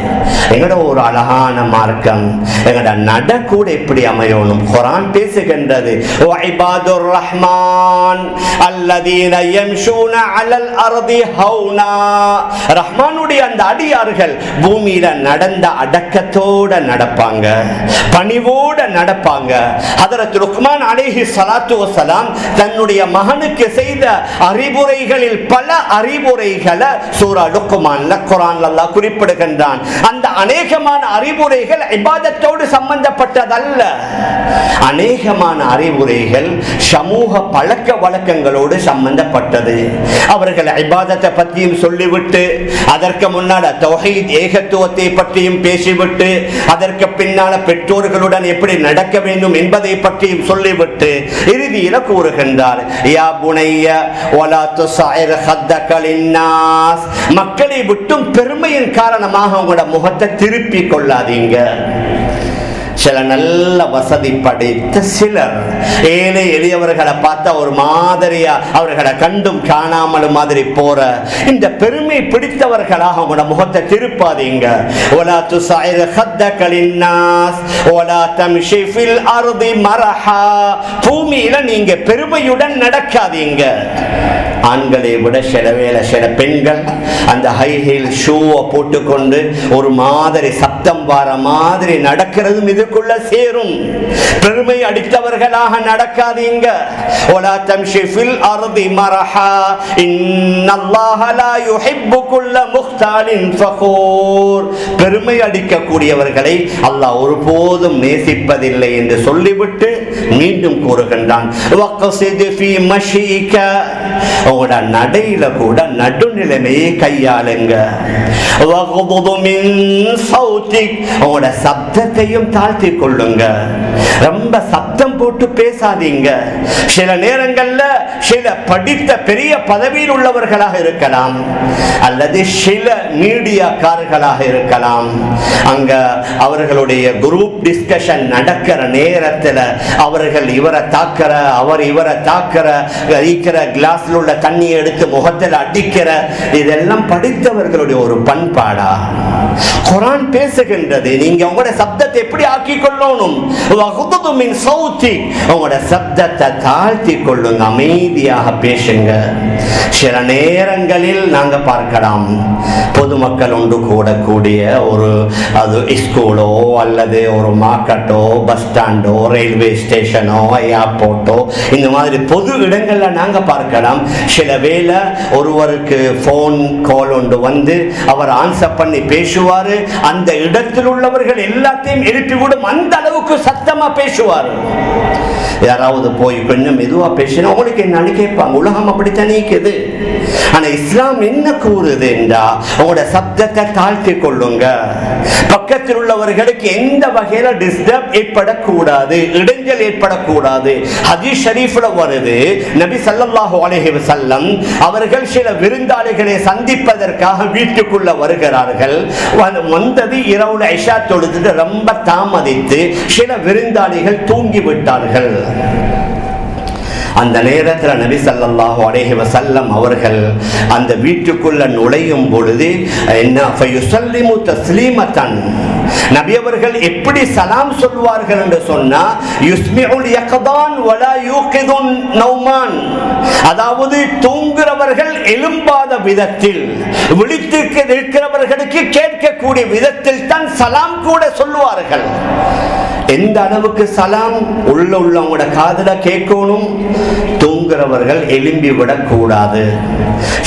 எங்கட ஒரு அழகான மார்க்கம், எங்கட நட கூட எப்படி அமையணும். குர்ஆன் பேசுகின்றது, வஇபாதுர் ரஹ்மான் அல்லதீன யம்ஷூன அலல் அர்தி ஹௌனா. ரஹ்மானுடைய அந்த அடியார்கள் பூமியில நடந்த அடக்கத்தோட நடப்பாங்க, பணிவோட நடப்பாங்க. ஹதரத் லுக்மான் அலைஹி ஸலாத்து வஸலாம் தன்னுடைய மகனுக்கு செய்த அறிவுரைகளில் பல அறிவுரைகளை சூரா லுக்மான்ல குர்ஆன்ல அல்லாஹ் குறிப்பிடுகின்றான். அந்த அநேகமான அறிவுரைகள் இபாதத்தோடு சம்பந்தப்பட்டதல்ல. அநேகமான அறிவுரைகள் சமூக பழக்க வழக்கங்களோடு சம்பந்தப்பட்டது. அவர்கள் இபாதத்தை பற்றியும் சொல்லிவிட்டு, அதற்கு முன்னால தௌஹீத் ஏகத்துவத்தை பற்றியும் பேசிவிட்டு, அதற்கு பின்னால பெற்றோர்களுடன் எப்படி நடக்க வேண்டும் என்பதை பற்றியும் சொல்லிவிட்டு இறுதியில கூறுகின்றார், யா புனைய வலா துஸைர் ஹத்தக லின்னாஸ். மக்களை விட்டும் பெருமையின் காரணமாக உங்களோட முகத்தை திருப்பி கொள்ளாதீங்க. சில நல்ல வசதி படைத்த சிலர் ஏழை எளியவர்களை பார்த்தா ஒரு மாதிரியா அவர்களை கண்டும் காணாமலும் மாதிரி போற இந்த பெருமை பிடித்தவர்களாக உங்களோட முகத்தை திருப்பாதீங்க. வலா துஸைர் ஹத்தக லின்னாஸ் வலா தம்ஷி ஃபில் அர்தி மரஹா. பூமியில நீங்க பெருமையுடன் நடக்காதீங்க. ஆண்களை விட சில பெண்கள் அந்த ஹை ஹீல் ஷூவை போட்டுக்கொண்டு ஒரு மாதிரி சத்தம் வர மாதிரி நடக்கிறதும் இதுக்குள்ள சேரும். பெருமை அடித்தவர்களாக நடக்காதீங்க. வலா தம்ஷி ஃபில் அர்தி மரஹா இன்னல்லாஹ லா யுஹிப்பு குல்ல முக்தாலின் ஃபகூர். பெருமை அடிக்கக்கூடியவர்களை அல்லாஹ் ஒருபோதும் நேசிப்பதில்லை என்று சொல்லிவிட்டு மீண்டும் கூறுகின்றான், வக்ஸித் ஃபீ மஷீக. உங்களோட நடையில கூட நடுநிலைமையை கையாளுங்க. உங்களோட சப்தத்தையும் தாழ்த்தி கொள்ளுங்க. ரொம்ப சப்தம் போட்டு பேசாதீங்க. சில நேரங்கள்ல சில படித்த பெரிய பதவியில் உள்ளவர்களாக இருக்கலாம், அல்லது சில மீடியாக்காரர்களாக இருக்கலாம். அங்க அவர்களுடைய குரூப் டிஸ்கஷன் நடக்கிற நேரத்தில் அவர்கள் இவரை தாக்குற, அவர் இவரை தாக்குற, கிளாஸ்ல உள்ள தண்ணியை எடுத்து முகத்தில் அடிக்கிற, இதெல்லாம் படித்தவர்களுடைய ஒரு பண்பாடா? குர்ஆன் பேசுகின்றது, நீங்க உங்களோட சப்தத்தை எப்படி ஆக்கிக் கொள்ளணும். உங்களோட சப்தத்தை தாழ்த்தி கொள்ளுங்க, அமைதியாக பேசுங்க. சில நேரங்களில் நாங்க பார்க்கலாம், பொதுமக்கள் ஒன்று கூடக்கூடிய ஒரு அது ஸ்கூலோ அல்லது ஒரு மார்க்கெட்டோ, பஸ் ஸ்டாண்டோ, ரயில்வே ஸ்டேஷனோ, ஏர்போர்ட்டோ, இந்த மாதிரி பொது இடங்கள்ல நாங்க பார்க்கலாம். சில வேளை ஒருவருக்கு போன் கால் ஒன்று வந்து அவர் ஆன்சர் பண்ணி பேசுவாரு. அந்த இடத்தில் உள்ளவர்கள் எல்லாத்தையும் எழுப்பிவிடும், அந்த அளவுக்கு சத்தமா பேசுவார். யாராவது போய் கொஞ்சம் மெதுவா பேசினா உங்களுக்கு என்னன்னு கேட்பாங்க. உலகம் அப்படித்தான் நீக்குது. ஆனா இஸ்லாம் என்ன கூறுது என்றா, உங்களோட சப்தத்தை தாழ்த்தி கொள்ளுங்க. பக்கத்தில் உள்ளவர்களுக்கு எந்த வகையில டிஸ்டர்ப் ஏற்படக்கூடாது, இடைஞ்சல் ஏற்படக்கூடாது. ஹதீஸ் ஷரீஃப்ல வருது, நபி ஸல்லல்லாஹு அலைஹி வஸல்லம் அவர்கள் சில விருந்தாளிகளை சந்திப்பதற்காக வீட்டுக்குள்ள வருகிறார்கள். வந்தது இரவுல இஷா தொழுது ரொம்ப தாமதித்து சில விருந்தாளிகள் தூங்கி விட்டார்கள். அந்த நேரத்தில் நபி ஸல்லல்லாஹு அலைஹி வஸல்லம் அவர்கள் அந்த வீட்டுக்குள்ள நுழையும் பொழுது என்ன ஃபயுஸல்லிமு தஸ்லீமத்தன், நபி அவர்கள் எப்படி சலாம் சொல்வார்கள் என்று சொன்னா, யுஸ்மிஉல் யக்தான் வலா யூகிதுன் நௌமான், அதாவது தூங்குகிற எழும்பாத விதத்தில், விழித்திருக்க இருக்கிறவர்களுக்கு கேட்கக்கூடிய விதத்தில் தான் சலாம் கூட சொல்லுவார்கள். எந்த அளவுக்கு சலாம் உள்ளவங்களோட காதுல கேட்கணும், தூங்குறவர்கள் எழும்பி விடக்கூடாது.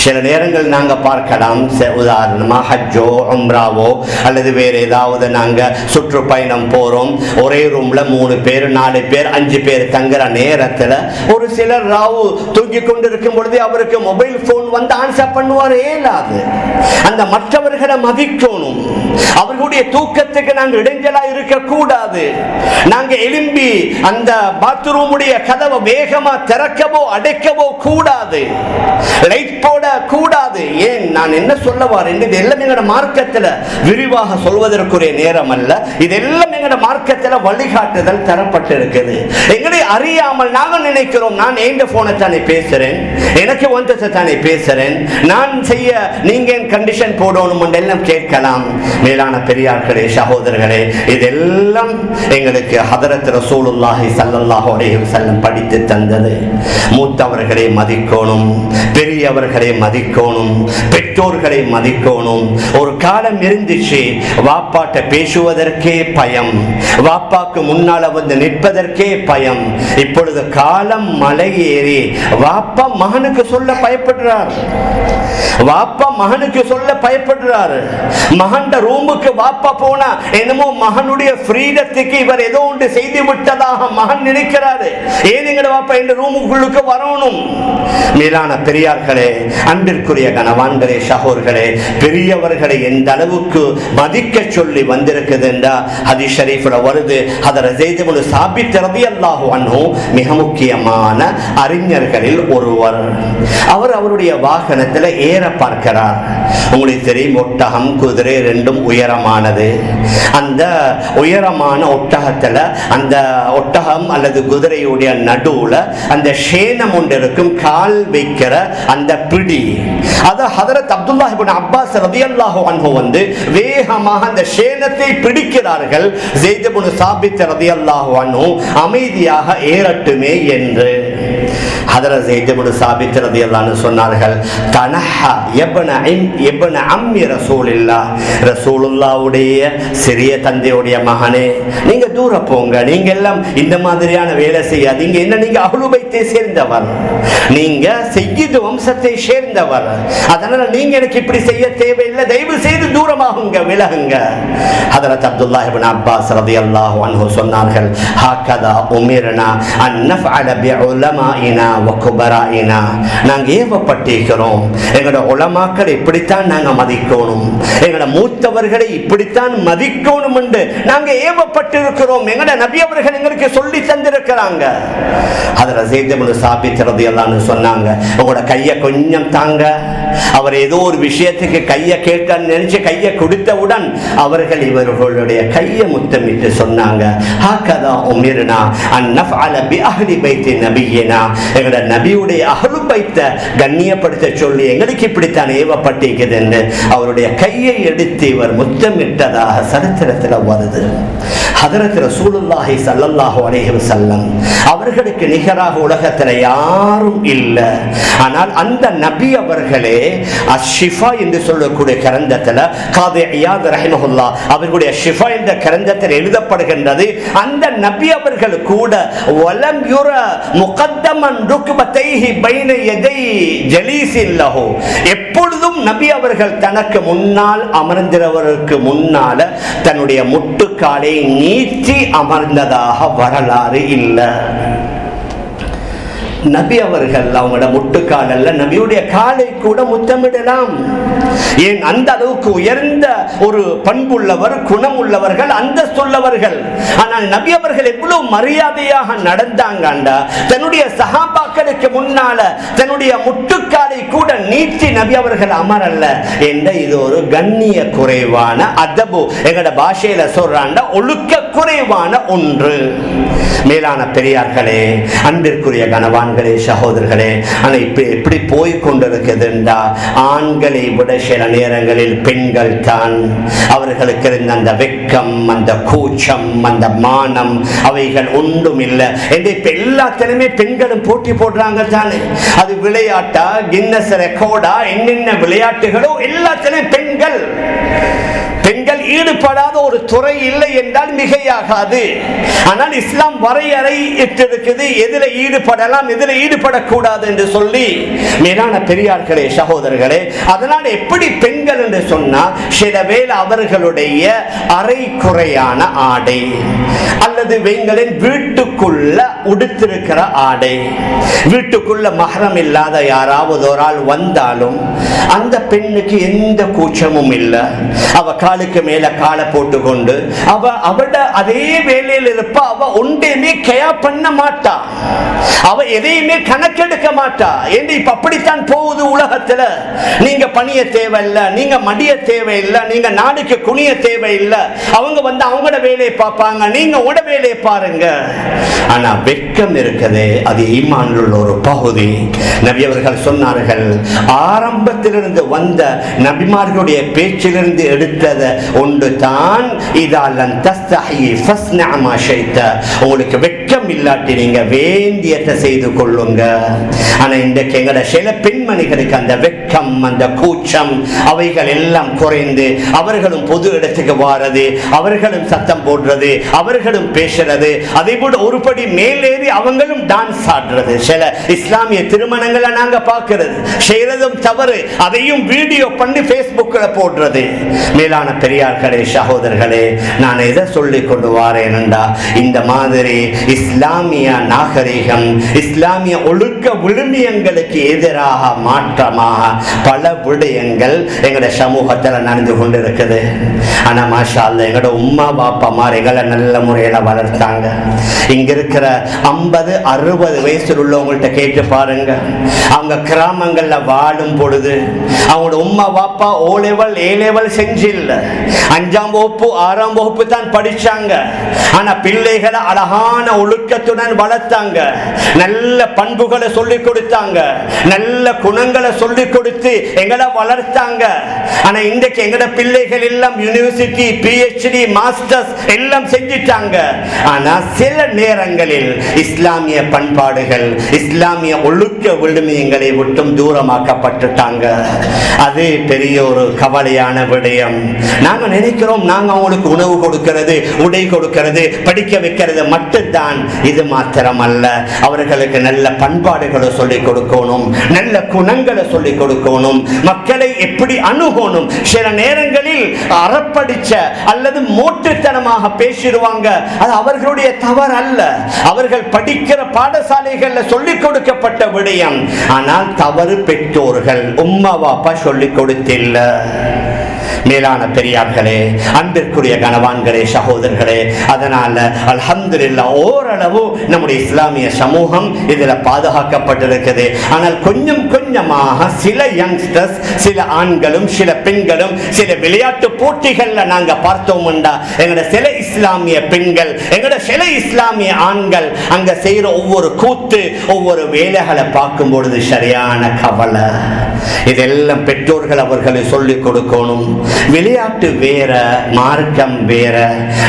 சில நேரங்கள் நாங்க பார்க்கலாம், உதாரணமா ஹஜ்ஜோ உம்ராவோ அல்லது வேற ஏதாவது நாங்க சுற்றுப்பயணம் போறோம், ஒரே ரூம்ல 3 பேர் 4 பேர் 5 பேர் தங்குற நேரத்துல ஒரு சிலர் ராவு தூக்கி கொண்டு இருக்கும் பொழுது அவருக்கு மொபைல் போன் வந்து ஆன்சர் பண்ணுவார். ஏலாது. அந்த மற்றவர்களை மதிக்கணும். அவர்களுடைய தூக்கத்துக்கு நாங்கள் இடைஞ்சலா இருக்க கூடாது. நாங்க எழும்பி அந்த பாத்ரூமுடைய கதவை வேகமா திறக்கவோ அடைக்கவோ கூடாது. லைட் போட கூடாது. ஏன் நான் என்ன சொல்ல வரேன், இதெல்லாம் எங்களோட மார்க்கத்தில் விரிவாக சொல்வதற்குரிய நேரம் அல்ல. இதெல்லாம் எங்களோட மார்க்கத்தில் வழிகாட்டுதல் தரப்பட்டு இருக்குது. எங்களை அறியாமல் நாங்கள் நினைக்கிறோம், நான் எந்த போனை தானே பேசுறேன், எனக்கு வந்ததை தானே பேசுறேன், நான் செய்ய நீங்க கண்டிஷன் போடணும் எல்லாம் கேட்கலாம். மேலான பெரியார்களே, சகோதரர்களே, இதெல்லாம் எங்களுக்கு ஹதரத் ரசூலுல்லாஹி ஸல்லல்லாஹு அலைஹி வஸல்லம் படித்து தந்தது. மூத்தவர்களை மதிக்கணும், பெரியவர்களை மதிக்கணும், பெற்றோர்களை மதிக்கணும். ஒரு காலம் இருந்துச்சு, வாப்பாட்ட பேசுவதற்கே பயம், வாப்பாக்கு முன்னால வந்து நிற்பதற்கே பயம். இப்பொழுது காலம் மலை ஏறி வாப்பா மகனுக்கு சொல்ல பயப்படுறார். வாப்பா மகனுக்கு சொல்ல பயப்படுறாரு. மகன் ரூமுக்கு வாப்பா போனா என்னமோ மகனுடைய ஃப்ரீடத்துக்கு இவர் ஏதோ ஒன்று செய்து விட்டதாக மகன் நினைக்கிறாரு. ஏன் எங்கட வாப்பா இந்த ரூமுக்குள்ளுக்கு வரணும்? மேலான பெரியார்களே, அன்பிற்குரிய கணவான்களே, சகோதரர்களே, பெரியவர்களை எந்த அளவுக்கு மதிக்க சொல்லி வந்திருக்குது என்றா ஹதீஸ் ஷரீஃப்ல வருது. ஹதரத் ஸைத் இப்னு சாபித் ரலியல்லாஹு அன்ஹு மிக முக்கியமான அறிஞர்களில் ஒருவர். அவர் அவருடைய வாகனத்தில் ஏற பார்க்கிறார். உங்களுக்கு தெரியும், ஒட்டகம் குதிரை ரெண்டும் உயரமானது. அந்த உயரமான ஒட்டகத்துல அந்த ஒட்டகம் அல்லது குதிரையுடைய நடுவுல அந்த ஷேனம் ஒன்று இருக்கும், கால் வைக்கிற அந்த பிடி. அது ஹதரத் அப்துல்லாஹ் இப்னு அப்பாஸ் ரலியல்லாஹு அன்ஹு வந்து வேகமாக அந்த ஷேனத்தை பிடிக்கிறார்கள். ஸைத் இப்னு சாபித் ரலியல்லாஹு அன்ஹு அமைதியாக ஏறட்டுமே என்று. ஹதரத் ஸைத் இப்னு சாபித் ரலியல்லாஹு அன்ஹு சொன்னார்கள், தனஹா இப்னு அம்மி ரசூலில்லாஹ், ரசூலுல்லாஹ்வுடைய சிறிய தந்தையுடைய மகனே, நீங்க தூர போங்க, நீங்க எல்லாம் இந்த மாதிரியான வேலை செய்யாதீங்க. என்ன, நீங்க அஹ்லு பைத்தை சேர்ந்தவர், நீங்க சய்யித் வம்சத்தை சேர்ந்தவர், அதனால நீங்க எனக்கு இப்படி செய்ய தேவையில்லை, தயவு செய்து தூரமாகுங்க, விலகுங்க. ஹதரத் அப்துல்லாஹ் இப்னு அப்பாஸ் ரலியல்லாஹு அன்ஹு சொன்னார்கள், ஹக்கதா உமிர்னா அன் நஃஅல பிஉலமாஇனா வ குபராஇனா, நாங்க ஏவப்பட்டிருக்கிறோம், எங்களோட உலமாக்களை இப்படித்தான் நாங்க மதிக்கணும், எங்களோட மூத்தவர்களை இப்படித்தான் மதிக்கணும் என்று நாங்க ஏவப்பட்டிருக்கிறோம். எங்களோட நபி அவர்கள் எங்களுக்கு சொல்லி தந்திருக்கிறாங்க. ஹதரத் ஸைத் இப்னு சாபித் ரலியல்லாஹு அன்ஹு சொன்னாங்க, உங்களோட கையை கொஞ்சம் தாங்க. அவர் ஏதோ ஒரு விஷயத்துக்கு கையை கேட்கன்னு நினைச்சு கையை கொடுத்தவுடன் அவர்கள் இவர்களுடைய கையை முத்தமிட்டு சொன்னாங்க, ஹக்கதா உமிர்னா அன் நஃஅல பி அஹ்லி பைத்தி நபியினா, எங்களோட நபியுடைய அஹ்லு பைத்தை கண்ணியப்படுத்த சொல்லி எங்களுக்கு இப்படித்தான் ஏவப்பட்டிருக்கிறது என்று அவருடைய கையை எடுத்து இவர் முத்தமிட்டதாக சரித்திரத்தில் வருது. ஹதரத் ரசூலுல்லாஹி ஸல்லல்லாஹு அலைஹி வஸல்லம் அவர்களுக்கு நிகராக உலகத்தில் யாரும் இல்லை. ஆனால் அந்த நபி அவர்களே அஷ்ஷிஃபா என்று சொல்லக்கூடிய கிரந்தத்தில் காதி இயாத் ரஹிமஹுல்லாஹ் அவர்களுடைய ஷிஃபா என்ற கிரந்தத்தில் எழுதப்படுகின்றது, அந்த நபி அவர்கள் கூட வலம் யுர முகத்தமன் ருக்பத்தைஹி பைன யதை ஜலீஸின் லஹு, எப்பொழுதும் நபி அவர்கள் தனக்கு முன்னால் அமர்ந்திருவருக்கு முன்னால தன்னுடைய முட்டுக்காலை நீட்டி அமர்ந்ததாக வரலாறு இல்லை. நபி அவர்கள் அவங்களோட முட்டுக்கால் அல்ல, நபியுடைய காலை கூட முத்தமிடலாம். ஏன், அந்த அளவுக்கு உயர்ந்த ஒரு பண்புள்ளவர், குணம் உள்ளவர்கள், அந்தஸ்துள்ளவர்கள். ஆனால் நபி அவர்கள் எவ்வளவு மரியாதையாக நடந்தாங்கண்டா, தன்னுடைய சஹாபாக்களுக்கு முன்னால தன்னுடைய முட்டுக்காலை கூட நீட்டி நபி அவர்கள் அமரல்ல என்ற இது ஒரு கண்ணிய குறைவான அதபு, எங்கட பாஷையில சொல்றாண்ட ஒழுக்க குறைவான ஒன்று. மேலான பெரியார்களே, அன்பிற்குரிய கணவான் கனவான்களே சகோதரர்களே, ஆனால் இப்படி எப்படி போய் கொண்டிருக்குதுண்டா, ஆண்களை விட சில நேரங்களில் பெண்கள் தான் அவர்களுக்கு இருந்த அந்த வெட்கம், அந்த கூச்சம், அந்த மானம் அவைகள் ஒன்றும் இல்லை என்று இப்ப எல்லாத்திலுமே பெண்களும் போட்டி போடுறாங்க தானே. அது விளையாட்டா, கின்னஸ் ரெக்கார்டா, என்னென்ன விளையாட்டுகளோ எல்லாத்திலும் பெண்கள் ஈடுபடாத ஒரு துறை இல்லை என்றால் மிகையாகாது. ஆனால் இஸ்லாம் வரையறை இட்டிருக்குது, எதில் ஈடுபடலாம் எதில் ஈடுபடக்கூடாது என்று சொல்லி. மேலான பெரியார்களே சகோதரர்களே, அதனால் எப்படி பெண்கள் என்று சொன்னால், சில வேளை அவர்களுடைய அரை குறையான ஆடை அல்லது வெங்களின் வீட்டுக்குள்ள உடுத்திருக்கிற ஆடை, வீட்டுக்குள்ள மஹரம் இல்லாத யாராவது ஒரு ஆள் வந்தாலும் அந்த பெண்ணுக்கு எந்த கூச்சமும் இல்லை. அவ காலுக்கு மேல காலை போட்டுக்கொண்டு அவட அதே வேலையில் இருப்ப. அவ ஒன்றையுமே கயா பண்ண மாட்டா, அவ எதையுமே கணக்கெடுக்க மாட்டா. என்று இப்ப அப்படித்தான் போகுது உலகத்துல. நீங்க பணிய தேவையில்லை, நீங்க மடிய தேவையில்லை, நீங்க நாடுக்கு குனிய தேவையில்லை. அவங்க வந்து அவங்களோட வேலையை பார்ப்பாங்க, நீங்க உங்களோட வேலையை பாருங்க. ஆனா வெட்கம் இருக்குது, அது ஈமானில் உள்ள ஒரு பகுதி. நபி அவர்கள் சொன்னார்கள், ஆரம்பத்திலிருந்து வந்த நபிமார்களுடைய பேச்சிலிருந்து எடுத்தது ஒன்று தான், உங்களுக்கு வெட்கம் இல்லாட்டி நீங்க வேண்டியதை செய்து கொள்ளுங்க. ஆனா இன்றைக்கு எங்கட சில பெண்மணிகளுக்கு அந்த வெட்கம், அந்த கூச்சம் அவைகள் எல்லாம் குறைந்து அவர்களும் பொது இடத்துக்கு வாரது, அவர்களும் சத்தம் போடுறது, அவர்களும் பேசுறது, அதை விட ஒருபடி மேலேறி அவங்களும் டான்ஸ் ஆடுறது. சில இஸ்லாமிய திருமணங்களை நாங்க பார்க்கிறது, செய்யறதும் தவறு, அதையும் வீடியோ பண்ணி பேஸ்புக்ல போடுறது. மேலான பெரியார்களே சகோதரர்களே, நான் எதை சொல்லிக் கொண்டு வாரேன் என்றா, இந்த மாதிரி இஸ்லாமிய நாகரிகம், இஸ்லாமிய ஒழுக்க விழுமியங்களுக்கு எதிராக மாற்றமாக பல விடயங்கள் எங்கட சமூகத்தில் நடந்து கொண்டிருக்குது. ஆனா மாஷா அல்லாஹ், எங்கட உம்மா பாப்பா மாதிரி எங்களை நல்ல முறையில வளர்த்தாங்க. இங்க இருக்கிற 50-60 வயசில் உள்ளவங்கள்ட்ட கேட்டு பாருங்க, அவங்க கிராமங்கள்ல வாழும் பொழுது அவங்களோட உம்மா பாப்பா ஓ லெவல் ஏ லெவல் செஞ்சில்ல, 5ஆம் வகுப்பு 6ஆம் வகுப்பு தான் படிச்சாங்க. ஆனா பிள்ளைகளை அழகான ஒழுக்கத்துடன் வளர்த்தாங்க, நல்ல பண்புகளை சொல்லிக் கொடுத்தாங்க, நல்ல குணங்களை சொல்லிக் கொடுத்து எங்களை வளர்த்தாங்க. ஆனா இன்றைக்கு எங்கட பிள்ளைகள் எல்லாம் யூனிவர்சிட்டி, PhD, மாஸ்டர்ஸ் எல்லாம் செஞ்சிட்டாங்க. ஆனா சில நேரங்களில் இஸ்லாமிய பண்பாடுகள், இஸ்லாமிய ஒழுக்க விழுமியங்களை விட்டும் தூரமாக்கப்பட்டுட்டாங்க. அது பெரிய ஒரு கவலையான விடயம். நாங்க நினைக்கிறோம், நாங்க அவங்களுக்கு உணவு கொடுக்கிறது, உடை கொடுக்கிறது, படிக்க வைக்கிறது மட்டும்தான். இது மாத்திரமல்ல, அவர்களுக்கு நல்ல பண்பாடுகளை சொல்லிக் கொடுக்கணும், நல்ல குணங்களை சொல்லிக் கொடுக்கணும், மக்களை எப்படி அணுகணும். சில நேரங்களில் அறப்படிச்ச அல்லது மோட்டுத்தனமாக பேசிடுவாங்க, அது அவர்களுடைய தவறு அல்ல, அவர்கள் படிக்கிற பாடசாலைகள்ல சொல்லிக் கொடுக்கப்பட்ட விடயம். ஆனால் தவறு பெற்றோர்கள், உம்மா வாப்பா சொல்லிக் கொடுத்தில்ல. மேலான பெரியார்களே, அன்பிற்குரிய கனவான்களே சகோதரர்களே, அதனால அல்ஹம்துலில்லாஹ் ஓரளவு நம்முடைய இஸ்லாமிய சமூகம் இதுல பாதுகாக்கப்பட்டிருக்குது. ஆனால் கொஞ்சம் கொஞ்சமாக சில யங்ஸ்டர்ஸ், சில ஆண்களும் சில பெண்களும் சில விளையாட்டு போட்டிகள்ல நாங்க பார்த்தோம்டா, எங்கட சில இஸ்லாமிய பெண்கள், எங்கட சில இஸ்லாமிய ஆண்கள் அங்க செய்யற ஒவ்வொரு கூத்து, ஒவ்வொரு வேலைகளை பார்க்கும் பொழுது சரியான கவலை. இதெல்லாம் பெற்றோர்கள் அவர்களை சொல்லிக் கொடுக்கணும். விளையாட்டு வேற, மார்க்கம் வேற.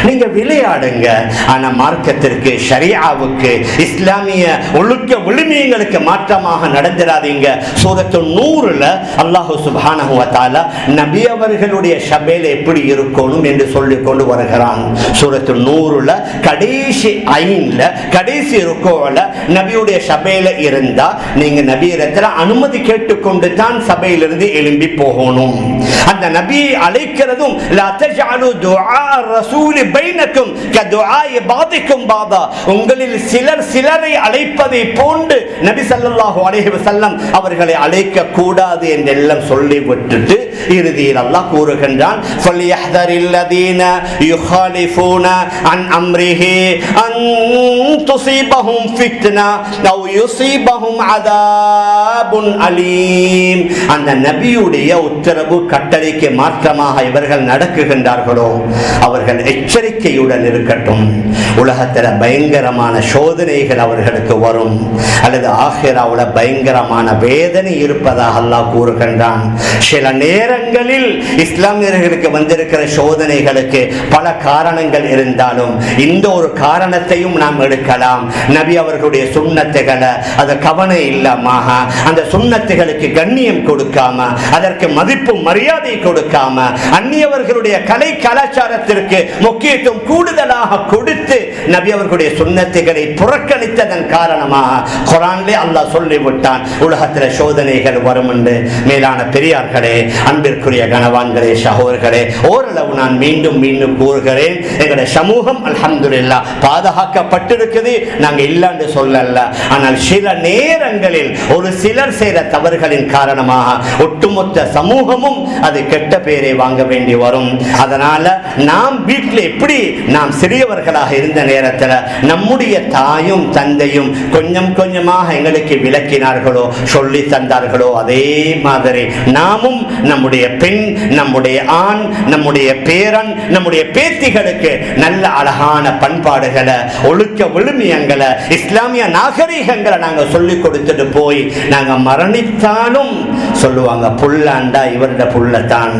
நீங்க விளையாடுங்க, ஆனா மார்க்கத்திற்கு, ஷரியாவுக்கு, இஸ்லாமிய ஒழுக்க விழுமியங்களுக்கு மாற்றமாக நடந்துடாதீங்க. சூரத்து நூறுல அல்லாஹ் சுப்ஹானஹு வ தஆலா நபி அவர்களுடைய சபையில எப்படி இருக்கணும் என்று சொல்லிக் கொண்டு வருகிறான். சூரத்து நூறுல கடைசி ஐன்ல, கடைசி ருக்குல நபியுடைய சபையில இருந்தா நீங்க நபியிடத்துல அனுமதி கேட்டுக்கொண்டு தான் சபையிலிருந்து எழும்பி போகணும். அந்த நபியை அழைக்கிறதும் லா தஜஅலு துஆ ரசூல் பைனக்கும் கதுஆஇ பாதிக்கும் பாதா, உங்களில் சிலர் சிலரை அழைப்பதை போன்று நபி ஸல்லல்லாஹு அலைஹி வஸல்லம் அவர்களை அழைக்க கூடாது என்றெல்லாம் சொல்லி விட்டுட்டு இறுதியில் அல்லாஹ் கூறுகின்றான், ஃபல்யஹ்தரில் லதீன யுகாலிஃபூன அன் அம்ரிஹி அன் துஸீபஹும் ஃபித்னா அவ் யுஸீபஹும் அஸாபுன் அலீம். ஹலீம், அந்த நபியுடைய உத்தரவு கட்டளைக்கு மாற்றமாக இவர்கள் நடக்குகின்றார்களோ அவர்கள் எச்சரிக்கையுடன் இருக்கட்டும். உலகத்தில் பயங்கரமான சோதனைகள் அவர்களுக்கு வரும், அல்லது ஆகிராவுல பயங்கரமான வேதனை இருப்பதாக அல்லாஹ் கூறுகின்றான். சில நேரங்களில் இஸ்லாமியர்களுக்கு வந்திருக்கிற சோதனைகளுக்கு பல காரணங்கள் இருந்தாலும் இந்த ஒரு காரணத்தையும் நாம் எடுக்கலாம். நபி அவர்களுடைய சுன்னத்துகளை அதை கவனம் இல்லாம அந்த சுன்னத்துகளுக்கு கண்ணியம் கொடுக்காம, அதற்கு மதிப்பு மரியாதை கொடுக்காம, அந்நியவர்களுடைய கலை கலாச்சாரத்திற்கு முக்கியத்துவம் கூடுதலாக கொடுத்து நபி அவர்களுடைய சுன்னத்துகளை புறக்கணித்ததன் காரணமாக குர்ஆனிலே அல்லாஹ் சொல்லிவிட்டான், உலகத்தில் சோதனைகள் வரும் என்று. மேலான பெரியார்களே, அன்பிற்குரிய கனவான்களே, சகோதரர்களே, ஓரளவு நான் மீண்டும் மீண்டும் கூறுகிறேன், எங்களுடைய சமூகம் அல்ஹம்துலில்லாஹ் பாதுகாக்கப்பட்டிருக்குது, நாங்க இல்லைன்னு சொல்லல. ஆனால் சில நேரங்களில் ஒரு சிலர் செய்த தவறுகளின் காரணமாக ஒட்டுமொத்த சமூகமும் அது கெட்ட பெயரை வாங்க வேண்டி வரும். அதனால நாம் வீட்டில் எப்படி நாம் சிறியவர்களாக இருந்த நேரத்தில் நம்முடைய தாயும் தந்தையும் கொஞ்சம் கொஞ்சமாக எங்களுக்கு விளக்கினார்களோ, சொல்லி தந்தார்களோ, அதே மாதிரி நாமும் நம்முடைய பெண், நம்முடைய ஆண், நம்முடைய பேரன், நம்முடைய பேத்திகளுக்கு நல்ல அழகான பண்பாடுகளை, ஒழுக்க விழுமியங்களை, இஸ்லாமிய நாகரீகங்களை நாங்கள் சொல்லிக் கொடுத்துட்டு போய் நாங்கள் மரணித்தாலும் சொல்லுவாங்க, புல்லாண்டா இவருடைய புள்ளத்தான்,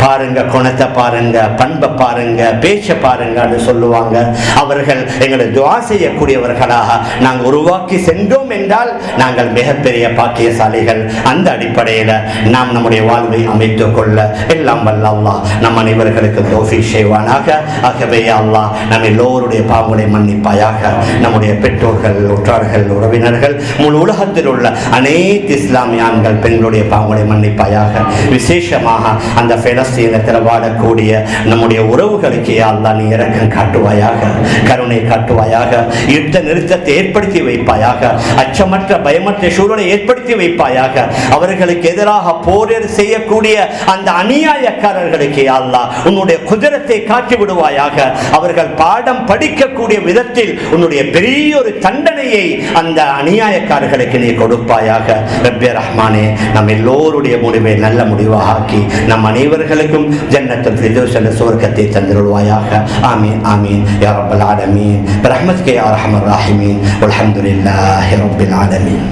பாருங்க குணத்தை பாருங்க, பண்பை பாருங்க, பேச்ச பாருங்கன்னு சொல்லுவாங்க. அவர்கள் எங்களை துஆ செய்யக்கூடியவர்களாக நாங்கள் உருவாக்கி சென்றோம் என்றால் நாங்கள் மிகப்பெரிய பாக்கியசாலிகள். அந்த அடிப்படையில் நாம் நம்முடைய வாழ்வை அமைத்துக் கொள்ள எல்லாம் வல்ல அல்லாஹ் நம் அனைவர்களுக்கு தௌஃபீக் செய்வானாக. ஆகவே அல்லாஹ் நம் எல்லோருடைய பாவங்களை மன்னிப்பாயாக. நம்முடைய பெற்றோர்கள், உற்றார்கள், உறவினர்கள், முழு உலகத்தில் உள்ள அனைத்து இஸ்லாமிய ஆண்கள் பெண்களுடைய பாவங்களை மன்னிப்பாயாக. விசேஷமாக அந்த பெலஸ்தீனத்தில் வாழக்கூடிய நம்முடைய உறவுகளுக்கு அல்லாஹ் நீ இரக்கம் காட்டுவாயாக, கருணை காட்டுவாயாக, யுத்த நிறுத்தத்தை ஏற்படுத்தி வைப்பாயாக, அச்சமற்ற பயமற்ற சூழலை ஏற்படுத்தி வைப்பாயாக. அவர்களுக்கு எதிராக போர் செய்யக்கூடிய அந்த அநியாயக்காரர்களுக்கு அல்லாஹ் உன்னுடைய குதிரத்தை காட்டி விடுவாயாக. அவர்கள் பாடம் படிக்கக்கூடிய விதத்தில் உன்னுடைய பெரிய ஒரு தண்டனையை அந்த அநியாயக்காரர்களுக்கு நீ கொடுப்பாயாக. ரப்பே ரஹ்மானே, நம் எல்லோருடைய முடிவை நல்ல முடிவாக ஆக்கி நம் அனைவர்களுக்கும் ஜன்னத்துல் ஃபிர்தௌஸ் என்ற சுவர்க்கத்தை தந்திருவாயாக. ஆமீன் ஆமீன் யா ரப்பல் ஆலமீன் பிரஹ்மத்க யா அர்ஹமர் ராஹிமீன். வல்ஹம்துலில்லாஹி ரப்பில் ஆலமீன்.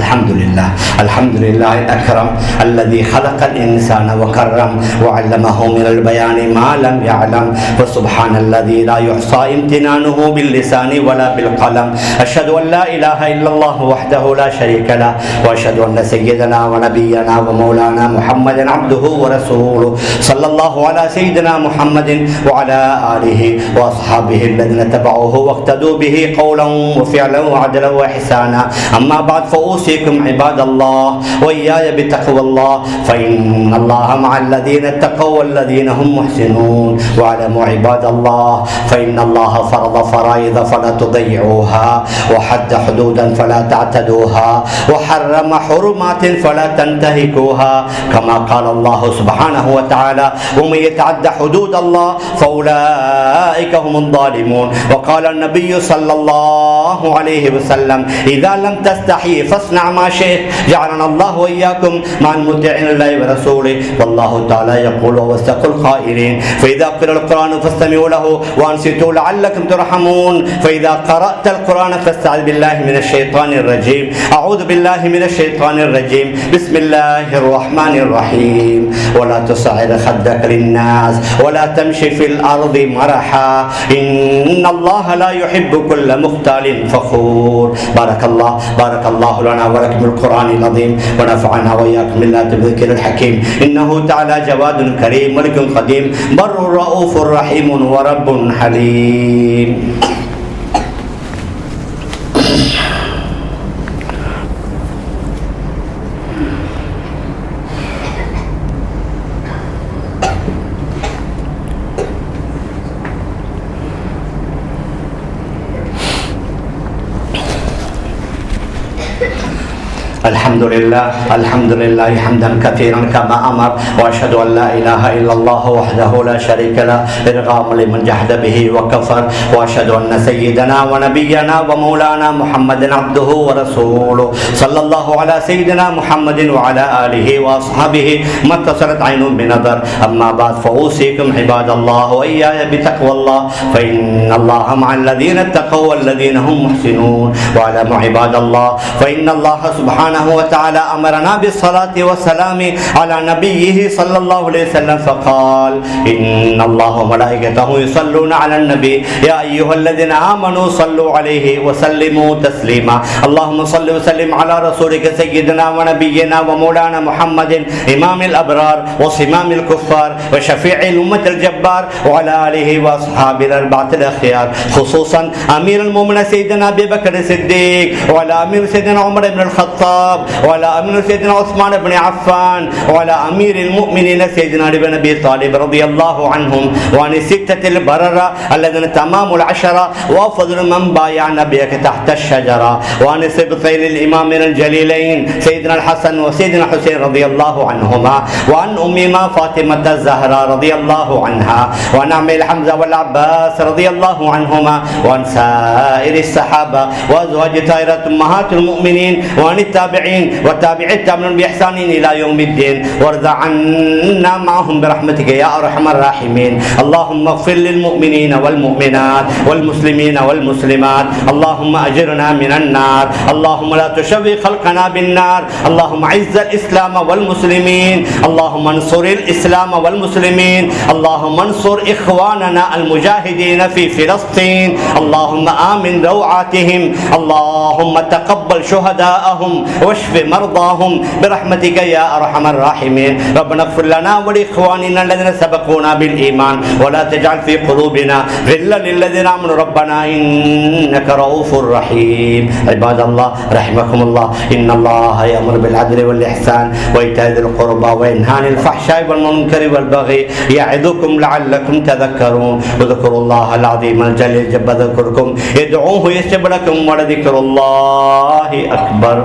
الحمد لله الحمد لله الأكرم الذي خلق الإنسان وكرم وعلمه من البيان ما لم يعلم. وسبحان الذي لا يحصى امتنانه باللسان ولا بالقلم. أشهد أن لا إله إلا الله وحده لا شريك له، وأشهد أن سيدنا ونبينا ومولانا محمدا عبده ورسوله. صلى الله على سيدنا محمد وعلى آله وأصحابه الذين تبعوه واقتدوا به قولا وفعلا وعدلا وإحسانا. أما بعد فأوصيكم عباد الله وإياي بتقوى الله، فإن الله مع الذين اتقوا والذين هم محسنون. واعلموا عباد الله فإن الله فرض فرائض فلا تضيعوها، وحد حدودا فلا تعتدوها، وحرم حرمات فلا تنتهكوها، كما قال الله سبحانه وتعالى: ومن يتعد حدود الله فأولئك هم الظالمون. وقال النبي صلى الله عليه وسلم: إذا لم تستحي فاصنع ما شئت، جعلنا الله وإياكم مع المطيعين لله ورسوله. والله تعالى يقول ووثق القائلين: فإذا قرأ القرآن فاستمعوا له وأنصتوا لعلكم ترحمون. فإذا قرأت القرآن فاستعذ بالله من الشيطان الرجيم. أعوذ بالله من الشيطان الرجيم. بسم الله الرحمن الرحيم. ولا تصعر خدك للناس ولا تمشي في الأرض مرحا إن الله لا يحب كل مختال فخور. بارك الله لنا ولكم القرآن العظيم، ونفعنا وإياكم بالله بالذكر الحكيم. إنه تعالى جواد كريم ملك قديم بر رؤوف رحيم ورب حليم. الحمد لله حمدا كثيرا كما أمر وأشهد أن لا إله إلا الله وحده لا شريك له إرغاما لمن جحد به وكفر وأشهد أن سيدنا ونبينا ومولانا محمد عبده ورسوله صلى الله على سيدنا محمد وعلى آله وأصحابه ما اتصلت عين بنظر. أما بعد فأوصيكم عباد الله وإياي بتقوى الله فإن الله مع الذين اتقوا والذين هم محسنون. واعلموا عباد الله فإن الله سبحانه وتعالى أمرنا بالصلاة والسلام على نبيه صلى الله عليه وسلم فقال إن الله وملائكته يصلون على النبي يا أيها الذين آمنوا صلوا عليه وسلموا تسليما. اللهم صل وسلم على رسولك سيدنا ونبينا ومولانا محمد إمام الأبرار وصمام الكفار وشفيع الأمة الجبار وعلى آله وأصحابه الأربعة الأخيار خصوصا أمير المؤمنين سيدنا أبي بكر الصديق وعلى أمير سيدنا عمر بن الخطاب وعلى أمير سيدنا عثمان بن عفان وعلى أمير المؤمنين سيدنا علي بن أبي طالب رضي الله عنهم وعن الستة البررة الذين تمام العشرة وفضل من بايع نبيك تحت الشجرة وعن سبطين الإمامين الجليلين سيدنا الحسن وسيدنا الحسين رضي الله عنهما وعن أمنا فاطمة الزهراء رضي الله عنها وعن عمي حمزة والعباس رضي الله عنهما وعن سائر الصحابة وأزواج طاهرة أمهات المؤمنين وعن التابعين والتابعين التابعين بإحسان إلى يوم الدين وارض عنا معهم برحمتك يا أرحم الراحمين. اللهم اغفر للمؤمنين والمؤمنات والمسلمين والمسلمات. اللهم أجرنا من النار. اللهم لا تشوي خلقنا بالنار. اللهم عز الإسلام والمسلمين. اللهم انصر الإسلام والمسلمين. اللهم انصر إخواننا المجاهدين في فلسطين. اللهم آمن روعاتهم. اللهم تقبل شهداءهم واشف مرضاهم برحمتك يا أرحم الراحمين. ربنا اغفر لنا ولإخواننا الذين سبقونا بالإيمان ولا تجعل في قلوبنا غلا للذين آمنوا ربنا إنك رؤوف رحيم. عباد الله رحمكم الله إن الله يأمر بالعدل والإحسان وإيتاء ذي القربى وينهى عن الفحشاء والمنكر والبغي يعظكم لعلكم تذكرون. اذكروا الله العظيم الجليل جل ذكركم ادعوه يستجب لكم ولذكر الله أكبر.